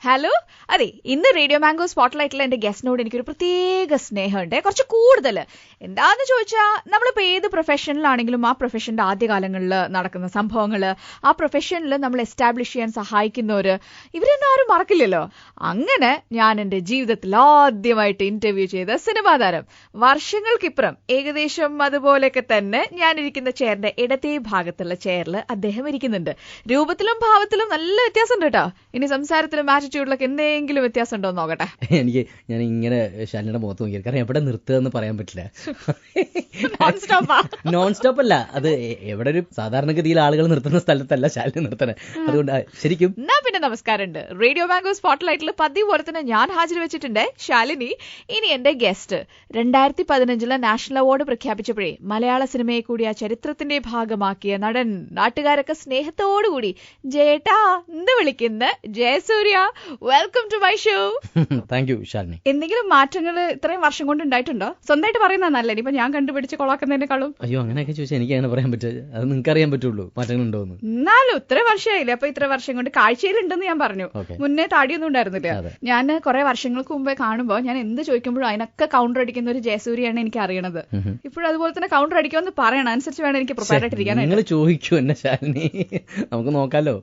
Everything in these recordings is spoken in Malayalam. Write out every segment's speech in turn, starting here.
ഹലോ, അതെ, ഇന്ന് റേഡിയോ മാംഗോ സ്പോട്ട്ലൈറ്റിൽ എന്റെ ഗസ്റ്റിനോട് എനിക്കൊരു പ്രത്യേക സ്നേഹമുണ്ട്, കുറച്ച് കൂടുതൽ. എന്താന്ന് ചോദിച്ചാൽ, നമ്മളിപ്പോൾ ഏത് പ്രൊഫഷനിലാണെങ്കിലും ആ പ്രൊഫഷന്റെ ആദ്യകാലങ്ങളിൽ നടക്കുന്ന സംഭവങ്ങൾ, ആ പ്രൊഫഷനിൽ നമ്മൾ എസ്റ്റാബ്ലിഷ് ചെയ്യാൻ സഹായിക്കുന്നവര്, ഇവരൊന്നും ആരും മറക്കില്ലല്ലോ. അങ്ങനെ ഞാൻ എന്റെ ജീവിതത്തിൽ ആദ്യമായിട്ട് ഇന്റർവ്യൂ ചെയ്ത സിനിമാ താരം, വർഷങ്ങൾക്കിപ്പുറം ഏകദേശം അതുപോലെയൊക്കെ തന്നെ ഞാനിരിക്കുന്ന ചെയറിന്റെ ഇടത്തേ ഭാഗത്തുള്ള ചെയറിൽ അദ്ദേഹം ഇരിക്കുന്നുണ്ട്. രൂപത്തിലും ഭാവത്തിലും നല്ല വ്യത്യാസമുണ്ട് കേട്ടോ. ഇനി സംസാരത്തിലും ആറ്റിറ്റ്യൂഡിലൊക്കെ എന്തെങ്കിലും വ്യത്യാസം ഉണ്ടോ എന്ന് നോക്കട്ടെ. ഞാൻ ഇങ്ങനെ ശാലിനിയുടെ മുഖത്ത് നോക്കിയത്, കാരണം എവിടെ നിർത്തുക എന്ന് പറയാൻ പറ്റില്ല. നോൺ സ്റ്റോപ്പ് അല്ല, അത് എവിടെ ഒരു സാധാരണഗതിയിൽ ആളുകൾ നിർത്തുന്ന സ്ഥലത്തല്ല ശാലിനി നിർത്തണേ. അതുകൊണ്ട് ശരിക്കും എന്നാ പിന്നെ നമസ്കാരമുണ്ട്. റേഡിയോ മാംഗോ സ്പോട്ട്ലൈറ്റിൽ പതിവ് പോലെ തന്നെ ഞാൻ ഹാജർ വെച്ചിട്ടുണ്ട് ശാലിനി. ഇനി എന്റെ ഗസ്റ്റ് 2015 നാഷണൽ അവാർഡ് പ്രഖ്യാപിച്ചപ്പോഴേ മലയാള സിനിമയെ കൂടി ആ ചരിത്രത്തിന്റെ ഭാഗമാക്കിയ നടൻ, നാട്ടുകാരൊക്കെ സ്നേഹത്തോടുകൂടി ജയേട്ടാ എന്ന് വിളിക്കുന്ന Jayasurya. Welcome to my show. Thank you Shalini. എന്തെങ്കിലും മാറ്റങ്ങൾ ഇത്രയും വർഷം കൊണ്ട് ഉണ്ടായിട്ടുണ്ടോ? സ്വന്തമായിട്ട് പറയുന്നത് നല്ലത്, ഇപ്പൊ ഞാൻ കണ്ടുപിടിച്ച് കൊളാക്കുന്നതിനേക്കാളും. അയ്യോ, അങ്ങനെയൊക്കെ ചോദിച്ചാൽ എനിക്ക് അങ്ങനെ പറയാൻ പറ്റും. അത് നിങ്ങൾക്ക് അറിയാൻ പറ്റുള്ളൂ മാറ്റങ്ങൾ ഉണ്ടോന്ന്. എന്നാലും ഇത്ര വർഷമായില്ലേ, അപ്പൊ ഇത്ര വർഷം കൊണ്ട് കാഴ്ചയിലുണ്ടെന്ന് ഞാൻ പറഞ്ഞു. മുന്നേ താടിയൊന്നും ഉണ്ടായിരുന്നില്ല. ഞാൻ കുറെ വർഷങ്ങൾക്ക് മുമ്പേ കാണുമ്പോ ഞാൻ എന്ത് ചോദിക്കുമ്പോഴും അതിനൊക്കെ കൗണ്ടർ അടിക്കുന്ന ഒരു ജയസൂര്യാണ് എനിക്ക് അറിയണത്. ഇപ്പോഴും അതുപോലെ തന്നെ കൗണ്ടർ അടിക്കുമെന്ന് പറയണം, അനുസരിച്ച് വേണം എനിക്ക് പ്രിപ്പയർ ആയിട്ടിരിക്കാൻ. നിങ്ങൾ ചോദിക്കൂ എന്നെ ശാലിനി, നമുക്ക് നോക്കാലോ.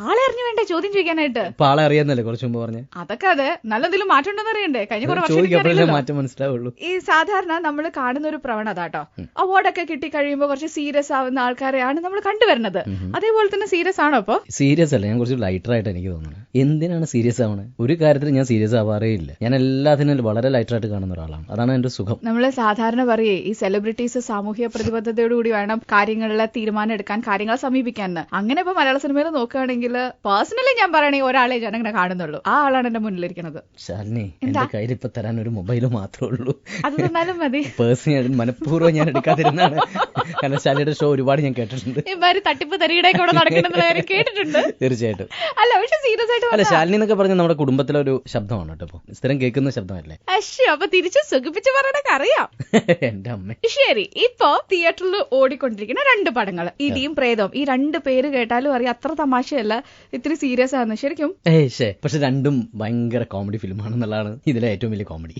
ആളെ അറിഞ്ഞു വേണ്ടേ ചോദ്യം ചോദിക്കാനായിട്ട്? ആളെ അറിയാന്നല്ലേ കുറച്ച് മുമ്പ് പറഞ്ഞേ. അതൊക്കെ അതെ, നല്ല എന്തെങ്കിലും മാറ്റം ഉണ്ടെന്ന് അറിയണ്ടേ? കഴിഞ്ഞ കുറെ മാറ്റം മനസ്സിലാവുള്ളൂ. ഈ സാധാരണ നമ്മൾ കാണുന്ന ഒരു പ്രവണത കേട്ടോ, അവാർഡൊക്കെ കിട്ടി കഴിയുമ്പോൾ കുറച്ച് സീരിയസ് ആവുന്ന ആൾക്കാരെയാണ് നമ്മൾ കണ്ടുവരുന്നത്. അതേപോലെ തന്നെ സീരിയസ് ആണോ? അപ്പൊ സീരിയസ് അല്ല, ഞാൻ കുറച്ച് ലൈറ്റർ ആയിട്ട് എനിക്ക് തോന്നുന്നത്. എന്തിനാണ് സീരിയസ് ആവണേ? ഒരു കാര്യത്തിൽ ഞാൻ സീരിയസ് ആവാറേ ഇല്ല. ഞാൻ എല്ലാത്തിനും വളരെ ലൈറ്ററായിട്ട് കാണുന്ന ഒരാളാണ്. അതാണ് എന്റെ സുഖം. നമ്മള് സാധാരണ പറയേ, ഈ സെലിബ്രിറ്റീസ് സാമൂഹ്യ പ്രതിബദ്ധതയോടുകൂടി വേണം കാര്യങ്ങളിലെ തീരുമാനം എടുക്കാൻ, കാര്യങ്ങളെ സമീപിക്കാൻ. അങ്ങനെ ഇപ്പൊ മലയാള സിനിമയിൽ നോക്കുകയാണെങ്കിൽ പേഴ്സണലി ഞാൻ പറയണെങ്കിൽ ഒരാളെ ജനങ്ങളെ കാണുന്നുള്ളൂ, ആ ആളാണ് എന്റെ മുന്നിലിരിക്കുന്നത്. ശാലിനി, എന്റെ കയ്യിൽ ഇപ്പൊ തരാൻ ഒരു മൊബൈല് മാത്രമേ ഉള്ളൂ. അത് തന്നാലും മതി. പേഴ്സണലി മനഃപൂർവ്വം ഞാൻ എടുക്കാതിരുന്നാണ്. കാരണം ശാലിയുടെ ഷോ ഒരുപാട് ഞാൻ കേട്ടിട്ടുണ്ട്. തട്ടിപ്പ് തരികിടയൊക്കെ ഇവിടെ നടക്കുന്ന കാര്യം കേട്ടിട്ടുണ്ട്. തീർച്ചയായിട്ടും. അല്ല, പക്ഷെ സീരിയസ് ആയിട്ട് അല്ല, ശാലിനി എന്നൊക്കെ പറഞ്ഞ നമ്മുടെ കുടുംബത്തിലെ ഒരു ശബ്ദമാണ് കേട്ടോ, സ്ഥിരം കേൾക്കുന്ന ശബ്ദമല്ലേ. അപ്പൊ തിരിച്ച് സുഖിപ്പിച്ച് പറയാനൊക്കെ അറിയാം. എന്റെ അമ്മ. ശരി, ഇപ്പൊ തിയേറ്ററിൽ ഓടിക്കൊണ്ടിരിക്കുന്ന 2 പടങ്ങൾ, ഇടിയും പ്രേതവും. ഈ 2 പേര് കേട്ടാലും അറിയാം അത്ര തമാശയല്ല, ഇത്തിരി സീരിയസ് ആണ് ശരിക്കും. പക്ഷെ രണ്ടും ഭയങ്കര കോമഡി ഫിലിമാണെന്നുള്ളതാണ് ഇതിലെ ഏറ്റവും വലിയ കോമഡി.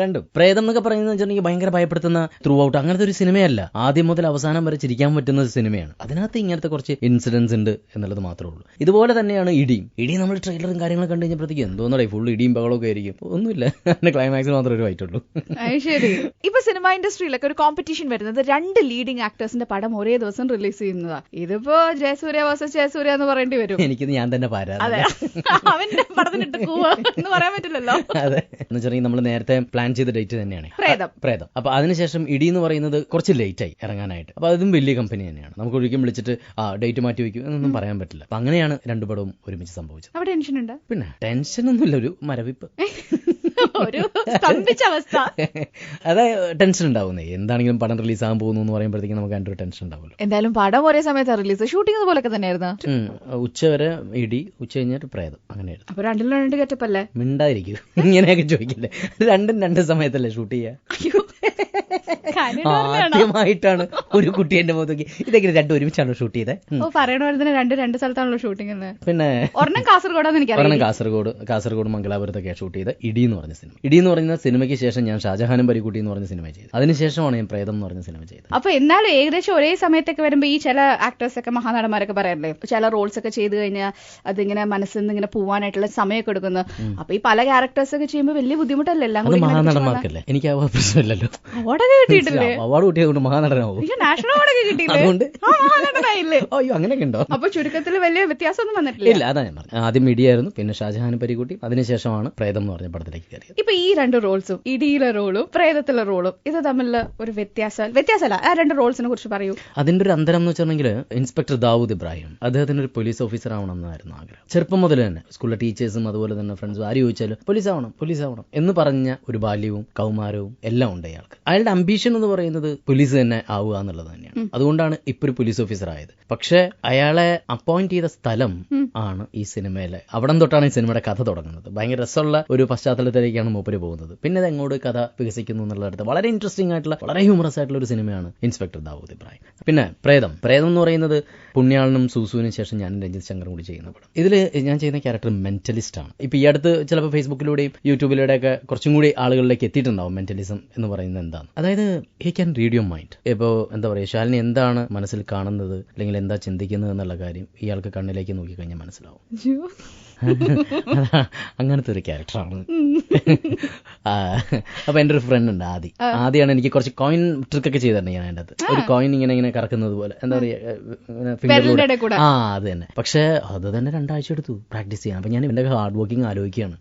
രണ്ടും പ്രേതം എന്നൊക്കെ പറയുന്നത് വെച്ചിട്ടുണ്ടെങ്കിൽ ഭയങ്കര ഭയപ്പെടുത്തുന്ന ത്രൂ ഔട്ട് അങ്ങനത്തെ ഒരു സിനിമയല്ല. ആദ്യം മുതൽ അവസാനം വരെ ചിരിക്കാൻ പറ്റുന്ന ഒരു സിനിമയാണ്. അതിനകത്ത് ഇങ്ങനത്തെ കുറച്ച് ഇൻസിഡൻസ് ഉണ്ട് എന്നുള്ളത് മാത്രമേ ഉള്ളൂ. ഇതുപോലെ തന്നെയാണ് ഇടിയും. നമ്മൾ ട്രെയിലറും കാര്യങ്ങളും കണ്ടു കഴിഞ്ഞപ്പോഴത്തേക്ക് എന്തോന്നടേ ഫുൾ ഇടിയും ബഹളമൊക്കെ ആയിരിക്കും. ഒന്നുമില്ല, അതിന്റെ ക്ലൈമാക്സിൽ മാത്രമേ ഒരു ഫൈറ്റുള്ളൂ. ശരി, ഇപ്പൊ സിനിമ ഇൻഡസ്ട്രിയിലൊക്കെ ഒരു കോമ്പറ്റീഷൻ വരുന്നത് 2 ലീഡിംഗ് ആക്ടേഴ്സിന്റെ പടം ഒരേ ദിവസം റിലീസ് ചെയ്യുന്നതാ. ഇതിപ്പോ ജയസൂര്യ വേഴ്സസ് ജയസൂര്യ എന്ന് പറയേണ്ടി വരും. എനിക്കിത് ഞാൻ തന്നെ പറയാം, അവന്റെ പടത്തിനിട്ട് എന്ന് പറയാൻ പറ്റില്ലല്ലോ. അതെ, എന്ന് വെച്ചാൽ നമ്മൾ നേരത്തെ പ്ലാൻ ചെയ്ത ഡേറ്റ് തന്നെയാണ് പ്രേതം. അപ്പൊ അതിനുശേഷം ഇടി എന്ന് പറയുന്നത് കുറച്ച് ലേറ്റ് ആയി ഇറങ്ങാനായിട്ട്. അപ്പൊ അതും വലിയ കമ്പനി തന്നെയാണ്. നമുക്ക് ഒരിക്കലും വിളിച്ചിട്ട് ഡേറ്റ് മാറ്റി വയ്ക്കും എന്നൊന്നും പറയാൻ പറ്റില്ല. അപ്പൊ അങ്ങനെയാണ് 2 പടവും ഒരുമിച്ച് സംഭവിച്ചത്. അവിടെ ടെൻഷൻ ഉണ്ട്? പിന്നെ ടെൻഷൻ ഒന്നുമില്ല, ഒരു മരവിപ്പ്, ഒരു സ്തംഭിച്ച അവസ്ഥ. അതായത് ടെൻഷൻ ഉണ്ടാവുന്നേ. എന്താണെങ്കിലും പടം റിലീസ് ആകാൻ പോകുന്നു എന്ന് പറയുമ്പോഴത്തേക്കും നമുക്ക് അതിന്റെ ഒരു ടെൻഷൻ ഉണ്ടാവുമല്ലോ. എന്തായാലും പടം ഒരേ സമയത്ത് റിലീസ്, ഷൂട്ടിംഗ് പോലൊക്കെ തന്നെയായിരുന്നു. ഉച്ചവരെ ഇടി, ഉച്ച കഴിഞ്ഞിട്ട് പ്രേതം, അങ്ങനെയായിരുന്നു. അപ്പൊ 2 ഗെറ്റപ്പല്ലേ? മിണ്ടായിരിക്കും, ഇങ്ങനെയൊക്കെ ചോദിക്കില്ലേ. 2 സമയത്തല്ലേ ഷൂട്ട് ചെയ്യാ. ആദ്യമായിട്ടാണ് ഒരു കുട്ടി എന്റെ മുഖത്തേക്ക് ഇതൊക്കെ 2 ഒരുമിച്ചാണോ ഷൂട്ട് ചെയ്തത്? പറയണ 2 സ്ഥലത്താണല്ലോ ഷൂട്ടിംഗ്. പിന്നെ ഒരെണ്ണം കാസർഗോഡാന്ന് എനിക്കറിയാം. കാസർഗോഡ് മംഗലാപുരത്തൊക്കെയാണ് ഷൂട്ട് ചെയ്തത് ഇടി എന്ന് പറഞ്ഞ സിനിമ. ഇടി എന്ന് പറയുന്ന സിനിമയ്ക്ക് ശേഷം ഞാൻ ഷാജഹാനും പരിക്കുട്ടി എന്ന് പറഞ്ഞ സിനിമ ചെയ്തത്. അതിനുശേഷമാണ് ഞാൻ പ്രേതം എന്ന് പറഞ്ഞ സിനിമ ചെയ്തത്. അപ്പൊ എന്നാലും ഏകദേശം ഒരേ സമയത്തൊക്കെ വരുമ്പോ ഈ ചില ആക്ടേഴ്സ് ഒക്കെ, മഹാനടന്മാരൊക്കെ പറയാറില്ലേ, ചില റോൾസ് ഒക്കെ ചെയ്ത് കഴിഞ്ഞാൽ അതിങ്ങനെ മനസ്സിൽ നിന്ന് ഇങ്ങനെ പോവാനായിട്ടുള്ള സമയമൊക്കെ എടുക്കുന്നു. അപ്പൊ ഈ പല ക്യാരക്ടേഴ്സ് ഒക്കെ ചെയ്യുമ്പോൾ വലിയ ബുദ്ധിമുട്ടല്ലേ? എല്ലാം കൂടി മഹാനടന്മാർക്കല്ലേ, എനിക്ക് ആ പ്രശ്നമില്ലല്ലോ. അവാർഡൊക്കെ കിട്ടിയിട്ടില്ലേ? അവാർഡ് കിട്ടിയതുകൊണ്ട് മഹാനടനാവും. നാഷണൽ അവാർഡൊക്കെ കിട്ടിയില്ലേ? അയ്യോ, അങ്ങനെയൊക്കെ ഉണ്ടോ? അപ്പൊ ചുരുക്കത്തിൽ വലിയ വ്യത്യാസമൊന്നും വന്നിട്ടില്ല. ഇല്ല, അതാ ഞാൻ പറഞ്ഞു. ആദ്യം ഇടിയായിരുന്നു, പിന്നെ ഷാജഹാനും പരിക്കുട്ടി, അതിനുശേഷമാണ് പ്രേതം എന്ന് പറഞ്ഞ പടത്തിലേക്ക് കയറിയത്. ഇപ്പൊ ഈ 2 റോൾസും, ഇടിയിലെ റോളും പ്രേതത്തിലെ റോളും, ഇത് തമ്മിലുള്ള ഒരു വ്യത്യാസമല്ല, ആ 2 റോൾസിനെ കുറിച്ച് പറയൂ. അതിന്റെ ഒരു അന്തരം എന്ന് വെച്ചിട്ടുണ്ടെങ്കിൽ, ഇൻസ്പെക്ടർ ദാവൂദ് ഇബ്രാഹിം, അദ്ദേഹത്തിന് ഒരു പോലീസ് ഓഫീസർ ആവണമെന്നായിരുന്നു ആഗ്രഹം. ചെറുപ്പം മുതൽ തന്നെ സ്കൂളിലെ ടീച്ചേഴ്സും അതുപോലെ തന്നെ ഫ്രണ്ട്സും ആര് ചോദിച്ചാലും പോലീസ് ആവണം എന്ന് പറഞ്ഞ ഒരു ബാല്യവും കൗമാരവും എല്ലാം ഉണ്ട് അയാൾക്ക്. അയാളുടെ അംബീഷൻ പ്രൊഫഷൻ എന്ന് പറയുന്നത് പോലീസ് തന്നെ ആവുക എന്നുള്ളത് തന്നെയാണ്. അതുകൊണ്ടാണ് ഇപ്പൊ ഒരു പോലീസ് ഓഫീസർ ആയത്. പക്ഷെ അയാളെ അപ്പോയിന്റ് ചെയ്ത സ്ഥലം ആണ് ഈ സിനിമയിലെ, അവിടെ തൊട്ടാണ് ഈ സിനിമയുടെ കഥ തുടങ്ങുന്നത്. ഭയങ്കര രസമുള്ള ഒരു പശ്ചാത്തലത്തിലേക്കാണ് മൂപ്പര് പോകുന്നത്. പിന്നെ അത് എങ്ങോട്ട് കഥ വികസിക്കുന്നു എന്നുള്ളടത്ത് വളരെ ഇൻട്രസ്റ്റിംഗ് ആയിട്ടുള്ള, വളരെ ഹ്യൂമറസ് ആയിട്ടുള്ള ഒരു സിനിമയാണ് ഇൻസ്പെക്ടർ ദാവൂദ് ഇബ്രാഹിം. പിന്നെ പ്രേതം എന്ന് പറയുന്നത് പുണ്യാളനും സൂസുവിനും ശേഷം ഞാൻ രഞ്ജിത് ശങ്കറും കൂടി ചെയ്യുന്ന പടം. ഇതിൽ ഞാൻ ചെയ്യുന്ന ക്യാരക്ടർ മെന്റലിസ്റ്റ് ആണ്. ഇപ്പൊ ഈ അടുത്ത് ചിലപ്പോൾ ഫേസ്ബുക്കിലൂടെയും യൂട്യൂബിലൂടെയൊക്കെ കുറച്ചും കൂടി ആളുകളിലേക്ക് എത്തിയിട്ടുണ്ടാവും മെന്റലിസം എന്ന് പറയുന്നത് എന്താണ്. അതായത് he can read your mind. ഇപ്പോൾ എന്താ പറയുക, ശാലിനി എന്താണ് മനസ്സിൽ കാണുന്നത് അല്ലെങ്കിൽ എന്താ ചിന്തിക്കുന്നത് എന്നുള്ള കാര്യം ഇയാൾക്ക് കണ്ണിലേക്ക് നോക്കിക്കഴിഞ്ഞാൽ മനസ്സിലാവും. അങ്ങനത്തെ ഒരു ക്യാരക്ടറാണ്. അപ്പൊ എന്റെ ഒരു ഫ്രണ്ട് ഉണ്ട് ആദ്യമാണ് എനിക്ക് കുറച്ച് കോയിൻ ട്രിക്ക് ഒക്കെ ചെയ്തിട്ടുണ്ട്. ഞാൻ അതിൻ്റെ അകത്ത് ഒരു കോയിൻ ഇങ്ങനെ കറക്കുന്നത് പോലെ, എന്താ പറയുക, ഫിംഗറിലൂടെ. അത് തന്നെ. പക്ഷെ അത് തന്നെ 2 ആഴ്ച എടുത്തു പ്രാക്ടീസ് ചെയ്യാൻ. അപ്പൊ ഞാൻ ഇവന്റെ ഹാർഡ് വർക്കിംഗ് ആലോചിക്കുകയാണ്.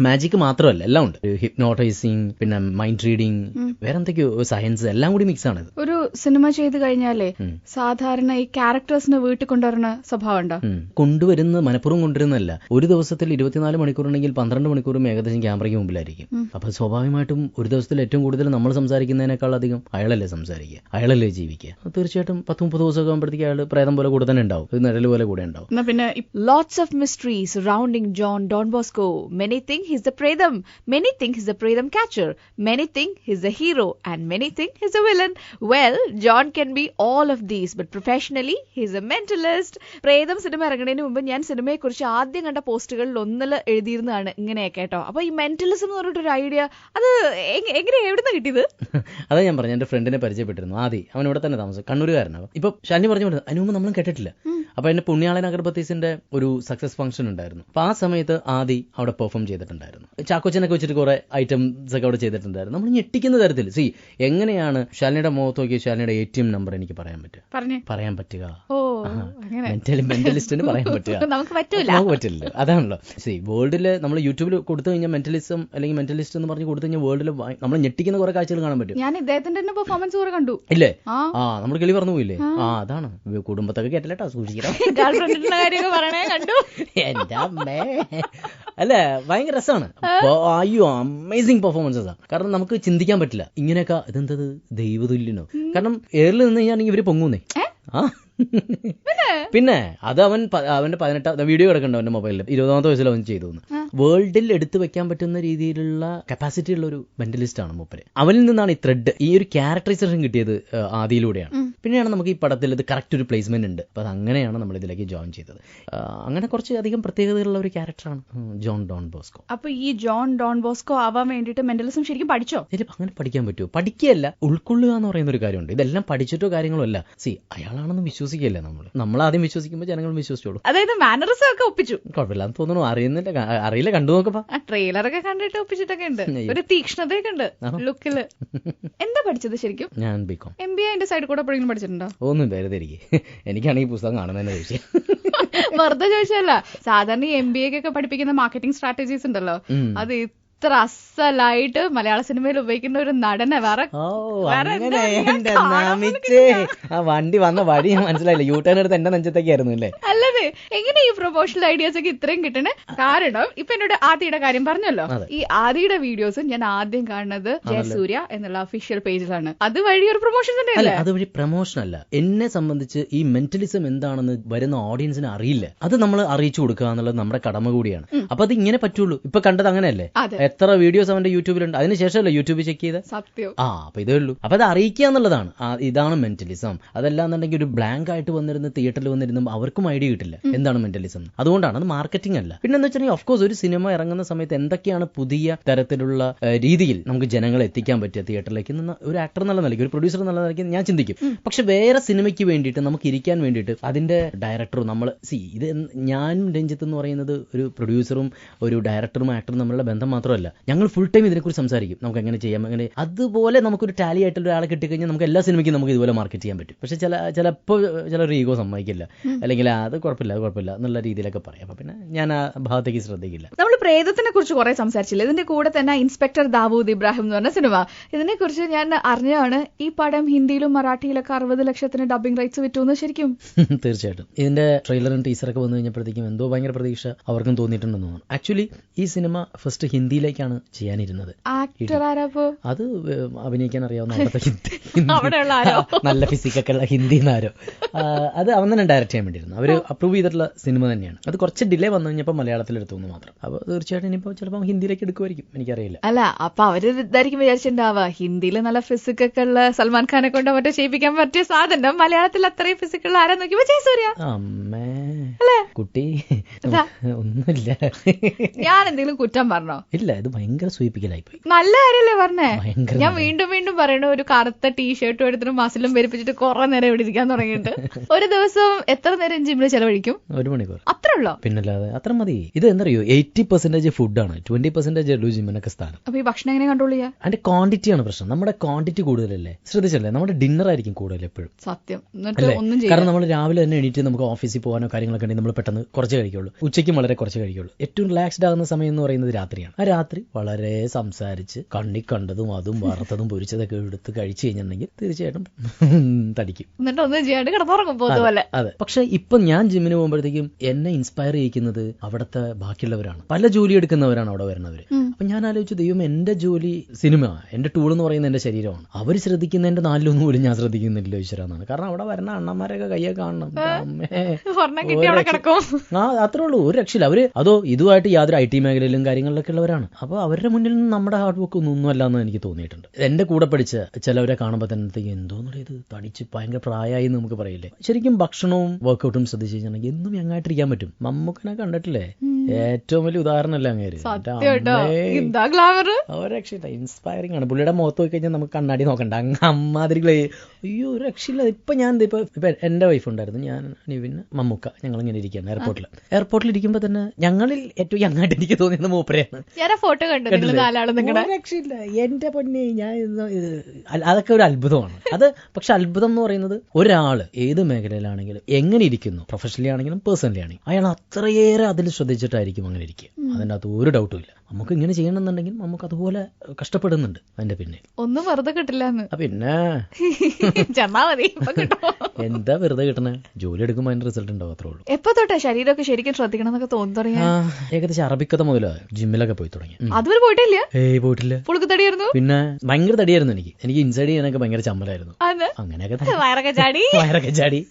മാജിക് മാത്രമല്ല, എല്ലാം ഉണ്ട്. ഹിപ്നോട്ടൈസിങ്, പിന്നെ മൈൻഡ് റീഡിങ്, വേറെ എന്തൊക്കെയോ സയൻസ്, എല്ലാം കൂടി മിക്സ് ആണ്. ഒരു സിനിമ ചെയ്ത് കഴിഞ്ഞാലേ സാധാരണ ഈ ക്യാരക്ടേഴ്സിനെ വീട്ടിൽ കൊണ്ടുവരുന്ന സ്വഭാവം ഉണ്ടോ? കൊണ്ടുവരുന്നത് മനഃപൂർവ്വം കൊണ്ടുവരുന്നല്ല. ഒരു ദിവസത്തിൽ 24 മണിക്കൂർ ഉണ്ടെങ്കിൽ 12 മണിക്കൂറും ഏകദേശം ക്യാമറയ്ക്ക് മുമ്പിലായിരിക്കും. അപ്പൊ സ്വാഭാവികമായിട്ടും ഒരു ദിവസത്തിൽ ഏറ്റവും കൂടുതൽ നമ്മൾ സംസാരിക്കുന്നതിനേക്കാൾ അധികം അയാളല്ലേ സംസാരിക്കുക, അയാളല്ലേ ജീവിക്കുക. തീർച്ചയായിട്ടും 10-30 ദിവസമൊക്കെ ആകുമ്പോഴത്തേക്ക് അയാൾ പ്രേതം പോലെ കൂടെ തന്നെ ഉണ്ടാവും, ഒരു നിഴൽ പോലെ കൂടെ ഉണ്ടാവും. പിന്നെ lots of mysteries surrounding John Don Bosco. Many think he's the predam, many think he's the predam catcher, many think he's the hero, and many think he's a villain. Well, John can be all of these, but professionally he's a mentalist. പ്രേതം സിനിമ ഇറങ്ങുന്നതിന് മുമ്പ് ഞാൻ സിനിമയെ കുറിച്ച് ആദ്യം കണ്ട പോസ്റ്റുകളിൽ ഒന്നിൽ എഴുതിയിരുന്നതാണ് ഇങ്ങനെയൊക്കെ കേട്ടോ. അപ്പൊ ഈ മെന്റലിസം എന്ന് പറഞ്ഞിട്ടൊരു ഐഡിയ, അത് എങ്ങനെ എവിടുന്ന് കിട്ടിയത്? അതാ ഞാൻ പറഞ്ഞു, എന്റെ ഫ്രണ്ടിനെ പരിചയപ്പെട്ടിരുന്നു ആദ്യം. അവൻ ഇവിടെ തന്നെ താമസം, കണ്ണൂരുകാരനാണ്. ഇപ്പൊ ഷാനി പറഞ്ഞു അതിന് മുമ്പ് നമ്മളും കേട്ടിട്ടില്ല. അപ്പൊ എന്റെ പുണ്യാളൻ അഗർബത്തീസിന്റെ ഒരു സക്സസ് ഫംഗ്ഷൻ ഉണ്ടായിരുന്നു. അപ്പൊ ആ സമയത്ത് ആദി അവിടെ പെർഫോം ചെയ്തിട്ടുണ്ടായിരുന്നു. ചാക്കോച്ചനൊക്കെ വെച്ചിട്ട് കുറെ ഐറ്റംസ് ഒക്കെ അവിടെ ചെയ്തിട്ടുണ്ടായിരുന്നു. നമ്മൾ ഞെട്ടിക്കുന്ന തരത്തിൽ. എങ്ങനെയാണ് ശാലിനിയുടെ മുഖത്ത് നോക്കി ശാലിനിയുടെ ATM നമ്പർ എനിക്ക് പറയാൻ പറ്റുക? മെന്റലിസ്റ്റിന് പറയാൻ പറ്റുക? നമുക്ക് പറ്റില്ല. അതാണല്ലോ വേൾഡില് നമ്മൾ യൂട്യൂബിൽ കൊടുത്തു കഴിഞ്ഞാൽ മെന്റലിസം അല്ലെങ്കിൽ മെന്റലിസ്റ്റ് എന്ന് പറഞ്ഞ് കൊടുത്തു കഴിഞ്ഞാൽ വേൾഡിൽ നമ്മൾ ഞെട്ടിക്കുന്ന കുറെ കാഴ്ചകൾ കാണാൻ പറ്റും. ഞാൻ ഇദ്ദേഹത്തിന്റെ പെർഫോമൻസ് കുറെ കണ്ടു. ഇല്ലേ? നമ്മൾ കിളി പറഞ്ഞു പോയില്ലേ? അതാണ്. കുടുംബത്തൊക്കെ കേട്ടില്ലട്ടോ, സൂക്ഷിക്കണം. എന്റെ അമ്മേ, അല്ലേ, ഭയങ്കര രസമാണ്. അയ്യോ, അമേസിംഗ് പെർഫോമൻസസ് ആണ്. കാരണം നമുക്ക് ചിന്തിക്കാൻ പറ്റില്ല ഇങ്ങനെയൊക്കെ ഇതെന്തത് ദൈവതുല്യനോ. കാരണം എയറിൽ നിന്ന് കഴിഞ്ഞാണെങ്കിൽ ഇവര് പൊങ്ങൂന്നേ. പിന്നെ അത് അവന്റെ 18 വീഡിയോ കിടക്കണ്ടോ അവന്റെ മൊബൈലിൽ, 20ാമത്തെ വയസ്സിൽ അവൻ ചെയ്തു. വേൾഡിൽ എടുത്തു വെക്കാൻ പറ്റുന്ന രീതിയിലുള്ള കപ്പാസിറ്റി ഉള്ള ഒരു മെന്റലിസ്റ്റ് ആണ് മൂപ്പര്. അവനിൽ നിന്നാണ് ഈ ത്രെഡ്, ഈ ഒരു ക്യാരക്ടറൈസേഷൻ കിട്ടിയത് ആദിയിലൂടെയാണ്. പിന്നെയാണ് നമുക്ക് ഈ പടത്തിൽ ഇത് കറക്റ്റ് ഒരു പ്ലേസ്മെന്റ് ഉണ്ട്. അപ്പൊ അത് അങ്ങനെയാണ് നമ്മൾ ഇതിലേക്ക് ജോയിൻ ചെയ്തത്. അങ്ങനെ കുറച്ച് അധികം പ്രത്യേകതകളുള്ള ഒരു ക്യാരക്ടറാണ് ജോൺ ഡോൺ ബോസ്കോ. അപ്പൊ ഈ ജോൺ ഡോൺ ബോസ്കോ ആവാൻ വേണ്ടിയിട്ട് മെന്റലിസം ശരിക്കും പഠിച്ചോ? അങ്ങനെ പഠിക്കാൻ പറ്റുമോ? പഠിക്കുകയല്ല, ഉൾക്കൊള്ളുക എന്ന് പറയുന്ന ഒരു കാര്യമുണ്ട്. ഇതെല്ലാം പഠിച്ചിട്ടോ കാര്യങ്ങളോ അല്ല. അയാളാണെന്ന് വിശ്വസിക്കല്ലേ നമ്മൾ ആദ്യം വിശ്വസിക്കുമ്പോൾ ജനങ്ങൾ വിശ്വസിച്ചോളൂ. അതായത് മാനറിസം ഒക്കെ ഒപ്പിച്ചു. കുഴപ്പമില്ലാന്ന് തോന്നുന്നു. അറിയില്ല, കണ്ടു നോക്കപ്പാ. ട്രെയിലറൊക്കെ കണ്ടിട്ട് ഒപ്പിച്ചിട്ടൊക്കെ ഉണ്ട്. ഒരു തീക്ഷ്ണതയൊക്കെ ഉണ്ട് ലുക്കില്. എന്താ പഠിച്ചത് ശരിക്കും? ഞാൻ ബികോം. MBA അതിന്റെ സൈഡിൽ കൂടെ എപ്പോഴെങ്കിലും പഠിച്ചിട്ടുണ്ടോ? ഒന്നും വെറുതെ എനിക്കാണെങ്കിൽ ഈ പുസ്തകം കാണുന്നതിനെ ചോദിച്ചു. വെറുതെ ചോദിച്ചല്ല. സാധാരണ MBA ഒക്കെ പഠിപ്പിക്കുന്ന മാർക്കറ്റിംഗ് സ്ട്രാറ്റജീസ് ഉണ്ടല്ലോ, അത് ഇത്ര അസലായിട്ട് മലയാള സിനിമയിൽ ഉപയോഗിക്കുന്ന ഒരു നടനെ വേറെ വണ്ടി വന്ന വഴി മനസ്സിലായില്ല. യൂട്ടേൺ എടുത്ത് എന്റെ നെഞ്ചത്തേക്ക് ആയിരുന്നു അല്ലേ? അല്ലത് എങ്ങനെ ഈ പ്രൊമോഷണൽ ഐഡിയാസ് ഒക്കെ ഇത്രയും കിട്ടണേ? കാരണം ഇപ്പൊ എന്നോട് ആദിയുടെ കാര്യം പറഞ്ഞല്ലോ, ഈ ആദിയുടെ വീഡിയോസ് ഞാൻ ആദ്യം കാണുന്നത് ജയസൂര്യ എന്നുള്ള ഒഫീഷ്യൽ പേജിലാണ്. അത് വഴി ഒരു പ്രൊമോഷൻ തന്നെയല്ലേ? അത് വഴി പ്രൊമോഷൻ അല്ല. എന്നെ സംബന്ധിച്ച് ഈ മെന്റലിസം എന്താണെന്ന് വരുന്ന ഓഡിയൻസിന് അറിയില്ല. അത് നമ്മൾ അറിയിച്ചു കൊടുക്കുക എന്നുള്ളത് നമ്മുടെ കടമ കൂടിയാണ്. അപ്പൊ അത് ഇങ്ങനെ പറ്റുള്ളൂ. ഇപ്പൊ കണ്ടത് അങ്ങനെയല്ലേ? എത്ര വീഡിയോസ് അവന്റെ യൂട്യൂബിലുണ്ട്. അതിനുശേഷമല്ലേ യൂട്യൂബിൽ ചെക്ക് ചെയ്ത്? സത്യം. അപ്പൊ ഇതേ ഉള്ളൂ. അപ്പൊ അത് അറിയിക്കുക എന്നുള്ളതാണ്. ഇതാണ് മെന്റലിസം. അതല്ലാന്നുണ്ടെങ്കിൽ ഒരു ബ്ലാങ്ക് ആയിട്ട് വന്നിരുന്ന് തിയേറ്ററിൽ വന്നിരുന്നു അവർക്കും ഐഡിയ കിട്ടില്ല എന്താണ് മെന്റലിസം. അതുകൊണ്ടാണ് അത് മാർക്കറ്റിംഗ് അല്ല. പിന്നെ എന്താ വെച്ചാൽ ഓഫ് കോഴ്സ് ഒരു സിനിമ ഇറങ്ങുന്ന സമയത്ത് എന്തൊക്കെയാണ് പുതിയ തരത്തിലുള്ള രീതിയിൽ നമുക്ക് ജനങ്ങളെ എത്തിക്കാൻ പറ്റിയ തിയേറ്ററിലേക്ക് ഒരു ആക്ടർ എന്നുള്ള നിലയ്ക്ക്, ഒരു പ്രൊഡ്യൂസർ എന്നുള്ള നിലയ്ക്ക് ഞാൻ ചിന്തിക്കും. പക്ഷെ വേറെ സിനിമയ്ക്ക് വേണ്ടിയിട്ട് നമുക്ക് ഇരിക്കാൻ വേണ്ടിയിട്ട് അതിന്റെ ഡയറക്ടറും നമ്മൾ ഇത് ഞാനും രഞ്ജിത്ത് എന്ന് പറയുന്നത് ഒരു പ്രൊഡ്യൂസറും ഒരു ഡയറക്ടറും ആക്ടറും തമ്മിലുള്ള ബന്ധം മാത്രമല്ല. ഞങ്ങൾ ഫുൾ ടൈം ഇതിനെക്കുറിച്ച് സംസാരിക്കും. നമുക്ക് എങ്ങനെ ചെയ്യാം, എങ്ങനെ. അതുപോലെ നമുക്കൊരു ടാലി ആയിട്ടുള്ള ഒരാളെ കിട്ടിക്കഴിഞ്ഞാൽ നമുക്ക് എല്ലാ സിനിമയ്ക്കും നമുക്ക് ഇതുപോലെ മാർക്കറ്റ് ചെയ്യാൻ പറ്റും. പക്ഷെ ചിലപ്പോൾ ചിലർ ഈഗോ സമ്മതിക്കില്ല, അല്ലെങ്കിൽ അത് കുഴപ്പമില്ല എന്നുള്ള രീതിയിലൊക്കെ പറയാം. അപ്പൊ പിന്നെ ഞാൻ ആ ഭാഗത്തേക്ക് ശ്രദ്ധിക്കില്ല. നമ്മൾ പ്രേതത്തിനെ കുറിച്ച് കുറെ സംസാരിച്ചില്ല. ഇതിന്റെ കൂടെ തന്നെ ഇൻസ്പെക്ടർ ദാവൂദ് ഇബ്രാഹിം എന്ന് പറഞ്ഞ സിനിമ, ഇതിനെ കുറിച്ച് ഞാൻ അറിഞ്ഞാണ് ഈ പടം ഹിന്ദിയിലും മറാഠിയിലൊക്കെ 60 ലക്ഷത്തിന് ഡബിംഗ് റൈറ്റ്സ് വിറ്റുമെന്ന്. ശരിക്കും? തീർച്ചയായിട്ടും. ഇതിന്റെ ട്രെയിലറും ടീസറൊക്കെ വന്നു കഴിഞ്ഞപ്പോഴത്തേക്കും എന്തോ ഭയങ്കര പ്രതീക്ഷ അവർക്കും തോന്നിയിട്ടുണ്ടെന്ന് തോന്നുന്നു. ആക്ച്വലി ഈ സിനിമ ഫസ്റ്റ് ഹിന്ദിയിൽ ഹിന്ദിയിലേക്കാണ് ചെയ്യാനിരുന്നത്. അത് അഭിനയിക്കാൻ അറിയാവുന്ന നല്ല ഫിസിക്കൊക്കെ ഉള്ള ഹിന്ദി നാരോ, അത് അവൻ തന്നെ ഡയറക്റ്റ് ചെയ്യാൻ വേണ്ടിയിരുന്നു. അവർ അപ്രൂവ് ചെയ്തിട്ടുള്ള സിനിമ തന്നെയാണ്. അത് കുറച്ച് ഡിലേ വന്നു കഴിഞ്ഞപ്പോൾ മലയാളത്തിൽ എടുത്തു മാത്രം. അപ്പോൾ തീർച്ചയായിട്ടും ഇനിയിപ്പോൾ ചിലപ്പോൾ ഹിന്ദിയിലേക്ക് എടുക്കുമായിരിക്കും, എനിക്കറിയില്ല. അല്ല, അപ്പൊ അവര് ഇതായിരിക്കും വിചാരിച്ചിട്ടുണ്ടാവുക, ഹിന്ദിയിൽ നല്ല ഫിസിക്കൊക്കെ ഉള്ള സൽമാൻ ഖാനെ കൊണ്ട് മറ്റേ ചെയ്യിപ്പിക്കാൻ പറ്റിയ സാധനം മലയാളത്തിൽ അത്രയും ഫിസിക്കുള്ള ആരാ നോക്കിയപ്പോ ജയസൂര്യ. അമ്മേ കുട്ടി ഒന്നുമില്ല, ഞാൻ എന്തെങ്കിലും കുറ്റം പറഞ്ഞോ? ഇല്ല, ഇത് ഭയങ്കര സൂചിപ്പിക്കലായി പോയി. നല്ല കാര്യല്ലേ പറഞ്ഞേ. ഞാൻ വീണ്ടും വീണ്ടും പറയണു, ഒരു കറുത്ത ടീഷർട്ടും എടുത്തിട്ട് മസിലും പെരുപ്പിച്ചിട്ട് കുറെ നേരം ഇവിടെ ഇരിക്കാൻ തുടങ്ങിയിട്ട് ഒരു ദിവസം എത്ര നേരം ജിമ്മിൽ ചെലവഴിക്കും? 1 മണിക്കൂർ. അത്രേ ഉള്ളോ? പിന്നല്ലാതെ അത്ര മതി. ഇത് എന്തറിയോ, 80% ഫുഡാണ്, 20% ഉള്ളൂ ജിമ്മിനൊക്കെ സ്ഥാനം. അപ്പൊ ഈ ഭക്ഷണം എങ്ങനെ കൺട്രോൾ ചെയ്യാം? അതിന്റെ ക്വാണ്ടിറ്റിയാണ് പ്രശ്നം. നമ്മുടെ ക്വാണ്ടിറ്റി കൂടുതലല്ലേ, ശ്രദ്ധിച്ചല്ലേ? നമ്മുടെ ഡിന്നർ ആയിരിക്കും കൂടുതൽ എപ്പോഴും. സത്യം. കാരണം നമ്മൾ രാവിലെ തന്നെ എണീറ്റ് നമുക്ക് ഓഫീസിൽ പോകാനോ കാര്യങ്ങളൊക്കെ ഉണ്ടെങ്കിൽ നമ്മൾ പെട്ടെന്ന് കുറച്ച് കഴിക്കുള്ളൂ, ഉച്ചയ്ക്കും വളരെ കുറച്ച് കഴിക്കുള്ളൂ. ഏറ്റവും റിലാക്സ്ഡ് ആകുന്ന സമയം എന്ന് പറയുന്നത് രാത്രിയാണ്. ആ രാത്രി വളരെ സംസാരിച്ച് കണ്ണി കണ്ടതും അതും വറുത്തതും പൊരിച്ചതൊക്കെ എടുത്ത് കഴിച്ചു കഴിഞ്ഞിട്ടുണ്ടെങ്കിൽ തീർച്ചയായിട്ടും തടിക്കും. അതെ. പക്ഷെ ഇപ്പൊ ഞാൻ ജിമ്മിന് പോകുമ്പോഴത്തേക്കും എന്നെ ഇൻസ്പയർ ചെയ്യിക്കുന്നത് അവിടുത്തെ ബാക്കിയുള്ളവരാണ്. പല ജോലി എടുക്കുന്നവരാണ് അവിടെ വരുന്നവര്. അപ്പൊ ഞാൻ ആലോചിച്ചു, ദൈവം എന്റെ ജോലി സിനിമ, എന്റെ ടൂൾ എന്ന് പറയുന്നത് എന്റെ ശരീരമാണ്. അവർ ശ്രദ്ധിക്കുന്നതിന്റെ 4 പോലും ഞാൻ ശ്രദ്ധിക്കുന്നില്ല ഈശ്വരാന്നാണ്. കാരണം അവിടെ വരുന്ന അണ്ണന്മാരൊക്കെ കയ്യെ കാണണം. അത്രേ ഉള്ളൂ, ഒരു രക്ഷയില്ല. അവര് അതോ ഇതുമായിട്ട് യാതൊരു IT മേഖലയിലും കാര്യങ്ങളിലൊക്കെ ഉള്ളവരാണ്. അപ്പൊ അവരുടെ മുന്നിൽ നിന്ന് നമ്മുടെ ഹാർഡ് വർക്ക് ഒന്നുമല്ല എന്ന് എനിക്ക് തോന്നിയിട്ടുണ്ട്. എന്റെ കൂടെ പഠിച്ച ചിലവരെ കാണുമ്പോൾ തന്നെ എന്തോന്നുള്ളത്, ഇത് തടിച്ച് ഭയങ്കര പ്രായമായി എന്ന് നമുക്ക് പറയില്ലേ. ശരിക്കും ഭക്ഷണവും വർക്കൗട്ടും ശ്രദ്ധിച്ചു കഴിഞ്ഞാൽ എന്നും യങ്ങായിട്ടിരിക്കാൻ പറ്റും. മമ്മൂക്കനെ കണ്ടിട്ടില്ലേ, ഏറ്റവും വലിയ ഉദാഹരണമല്ല അങ്ങേര്. രക്ഷയില്ല, ഇൻസ്പയറിംഗ് ആണ്. പുള്ളിയുടെ മുഖത്ത് പോയി കഴിഞ്ഞാൽ നമുക്ക് കണ്ണാടി നോക്കണ്ട, അമ്മാതിരി അയ്യോ ഒരു രക്ഷയില്ല. ഇപ്പൊ ഞാൻ ഇപ്പൊ എന്റെ വൈഫ് ഉണ്ടായിരുന്നു, ഞാൻ നിവിൻ മമ്മൂക്ക, ഞങ്ങൾ ഇങ്ങനെ ഇരിക്കുകയാണ് എയർപോർട്ടിൽ ഇരിക്കുമ്പോ തന്നെ ഞങ്ങളിൽ ഏറ്റവും യങ്ങായിട്ട് എനിക്ക് തോന്നിയത് മൂപ്പരെയാണ്. ഫോട്ടോ രക്ഷയില്ല എന്റെ പൊന്നെ. ഞാൻ അതൊക്കെ ഒരു അത്ഭുതമാണ്. അത് പക്ഷെ അത്ഭുതം എന്ന് പറയുന്നത് ഒരാള് ഏത് മേഖലയിലാണെങ്കിലും എങ്ങനെ ഇരിക്കുന്നു, പ്രൊഫഷണലി ആണെങ്കിലും പേഴ്സണലി ആണെങ്കിലും അയാൾ അത്രയേറെ അതിൽ ശ്രദ്ധിച്ചിട്ടായിരിക്കും അങ്ങനെ ഇരിക്കുക. അതിൻ്റെ അകത്ത് ഒരു ഡൗട്ടും ഇല്ല. നമുക്ക് ഇങ്ങനെ ചെയ്യണമെന്നുണ്ടെങ്കിൽ നമുക്ക് അതുപോലെ കഷ്ടപ്പെടുന്നുണ്ട് അതിന്റെ പിന്നെ. ഒന്നും വെറുതെ കിട്ടില്ല. പിന്നെ എന്താ വെറുതെ കിട്ടണേ, ജോലി എടുക്കുമ്പോൾ അതിന്റെ റിസൾട്ട് ഉണ്ടാവും, അത്രേ ഉള്ളൂ. എപ്പോ തൊട്ടേ ശരീരമൊക്കെ ശരിക്കും ശ്രദ്ധിക്കണം എന്നൊക്കെ തോന്നി തുടങ്ങി? ഏകദേശം അറബിക്കഥ മുതലോ ജിമ്മിലൊക്കെ പോയി തുടങ്ങി. അതുവരെ പോയിട്ടില്ല? പോയിട്ടില്ല. തടിയായിരുന്നു. പിന്നെ ഭയങ്കര തടിയായിരുന്നു. എനിക്ക് ഇൻസൈഡ് ചെയ്യാനൊക്കെ ഭയങ്കര ചമ്മലായിരുന്നു. അങ്ങനെയൊക്കെ വയറൊക്കെ ചാടി.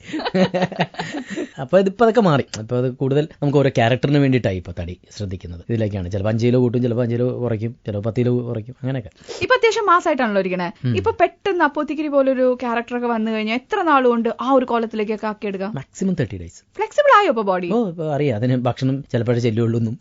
അപ്പൊ ഇതിപ്പോ അതൊക്കെ മാറി. അപ്പൊ അത് കൂടുതൽ നമുക്ക് ഓരോ ക്യാരക്ടറിന് വേണ്ടിയിട്ടായി ഇപ്പൊ തടി ശ്രദ്ധിക്കുന്നത്. ഇതിലേക്കാണ് ചിലപ്പോൾ 5 കിലോ കൂട്ടും, ചിലപ്പോൾ 5 കിലോ കുറയ്ക്കും, ചിലപ്പോൾ 10 കിലോ കുറയ്ക്കും, അങ്ങനെയൊക്കെ. ഇപ്പൊ അത്യാവശ്യം മാസമായിട്ടാണല്ലോ ഇരിക്കണേ. ഇപ്പൊ പെട്ടെന്ന് അപ്പോത്തിക്കിരി പോലൊരു ക്യാരക്ടറൊക്കെ വന്നു കഴിഞ്ഞാൽ എത്ര നാളുകൊണ്ട് ആ ഒരു കോലത്തിലേക്കൊക്കെ ആക്കിയെടുക്കാം? Maximum 30 days. ഫ്ലെക്സിബിൾ ആയോ ഇപ്പൊ ബോഡി? ഇപ്പൊ അറിയാം. അതിന് ഭക്ഷണം ചിലപ്പോഴേ ചെല്ലുള്ളൂന്നും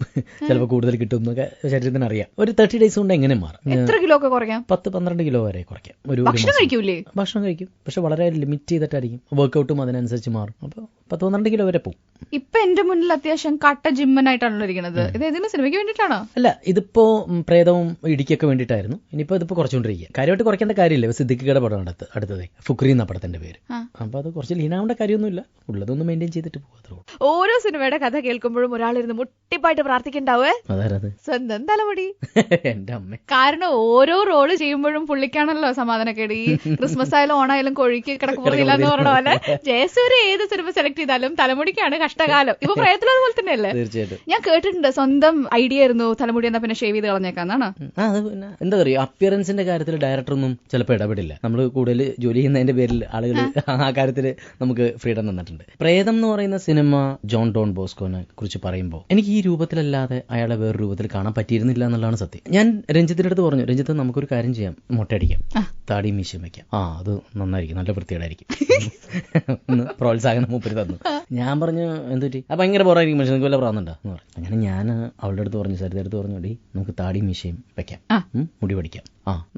ചിലപ്പോൾ കൂടുതൽ കിട്ടും എന്നൊക്കെ ശരീരത്തിന് അറിയാം. ഒരു 30 days കൊണ്ട് എങ്ങനെ മാറും? എത്ര കിലോ ഒക്കെ കുറയ്ക്കാം? 10-12 കിലോ വരെ കുറയ്ക്കാം. ഭക്ഷണം കഴിക്കൂലേ? ഭക്ഷണം കഴിക്കും, പക്ഷെ വളരെ ലിമിറ്റ് ചെയ്തിട്ടായിരിക്കും. വർക്കൗട്ടും അതിനനുസരിച്ച് മാറും. അപ്പൊ 10-12 കിലോ വരെ പോകും. ഇപ്പൊ എന്റെ മുന്നിൽ അത്യാവശ്യം കട്ട ജിമ്മനായിട്ടാണല്ലോ ഇരിക്കുന്നത്. ഇത് ഏതെങ്കിലും സിനിമയ്ക്ക് വേണ്ടിയിട്ടാണോ? അല്ല, ഇതിപ്പോ പ്രേതവും ഇടിക്കൊക്കെ വേണ്ടിയിട്ടായിരുന്നു. ഇനിയിപ്പോ ഇതിപ്പോ കുറച്ചുകൊണ്ടിരിക്കുക. കാര്യമായിട്ട് കുറയ്ക്കേണ്ട കാര്യമില്ല. സിദ്ദിഖിയുടെ പടം അടുത്തത് ഫുക്രി എന്ന പടത്തിന്റെ പേര്. അപ്പൊ അത് കുറച്ച് ലീനാവേണ്ട കാര്യമൊന്നുമില്ല, ഉള്ളതൊന്നും മെയിൻറ്റെയിൻ ചെയ്തിട്ട് പോകും. ഓരോ സിനിമയുടെ കഥ കേൾക്കുമ്പോഴും ഒരാളിരുന്ന് മുട്ടിപ്പായിട്ട് പ്രാർത്ഥിക്കണ്ടാവേ, അതായത് സ്വന്തം തലമുടി. എന്റെ അമ്മ. കാരണം ഓരോ റോള് ചെയ്യുമ്പോഴും പുള്ളിക്കാണല്ലോ സമാധാനക്കേട്. ഈ ക്രിസ്മസ് ആയാലും ഓണായാലും കൊഴുക്കി കിടക്കുന്നില്ല എന്ന് പറഞ്ഞ പോലെ ജയസൂര്യ ഏത് സിനിമ സെലക്ട് ചെയ്താലും തലമുടിക്കാണ് കഷ്ടകാലം. ഇപ്പൊ പ്രയത്നം അതുപോലെ തന്നെയല്ലേ? തീർച്ചയായിട്ടും. ഞാൻ കേട്ടിട്ടുണ്ട് സ്വന്തം ഐഡിയ ആയിരുന്നു തലമുടി എന്നാ പിന്നെ ഷേവ് ചെയ്ത് കളഞ്ഞേക്കാന്നാണ്. പിന്നെ എന്താ പറയുക, അപ്പിയറൻസിന്റെ കാര്യത്തിൽ ഡയറക്ടറൊന്നും ചിലപ്പോൾ ഇടപെടില്ല. നമ്മൾ കൂടുതൽ ജോലി ചെയ്യുന്നതിന്റെ പേരിൽ ആളുകൾ ആ കാര്യത്തിൽ നമുക്ക് ഫ്രീഡം തന്നിട്ടുണ്ട്. പ്രേതം എന്ന് പറയുന്ന സിനിമ ജോൺ ഡോൺ ബോസ്കോനെ കുറിച്ച് പറയുമ്പോൾ എനിക്ക് ഈ രൂപത്തിലല്ലാതെ അയാളെ വേറെ രൂപത്തിൽ കാണാൻ പറ്റിയിരുന്നില്ല എന്നുള്ളതാണ് സത്യം. ഞാൻ രഞ്ജിത്തിന്റെ അടുത്ത് പറഞ്ഞു, രഞ്ജിത്ത് നമുക്കൊരു കാര്യം ചെയ്യാം, മുട്ടയടിക്കാം, താടി മീശയും വെക്കാം. അത് നന്നായിരിക്കും, നല്ല വൃത്തികേടായിരിക്കും ഒന്ന് പ്രോത്സാഹനം മൂപ്പര് തന്നു. ഞാൻ പറഞ്ഞു എന്തുപറ്റി, ഭയങ്കര ബോറായിരിക്കും, മനുഷ്യൻ നിങ്ങൾക്ക് വല്ല പ്രാന്നുണ്ടോ എന്ന് പറഞ്ഞു. അങ്ങനെ ഞാൻ അവളുടെ അടുത്ത് പറഞ്ഞു, സരിതയുടെ അടുത്ത് പറഞ്ഞു, നമുക്ക് താടി മീശയും വെക്കാം, മുടി പഠിക്കാം.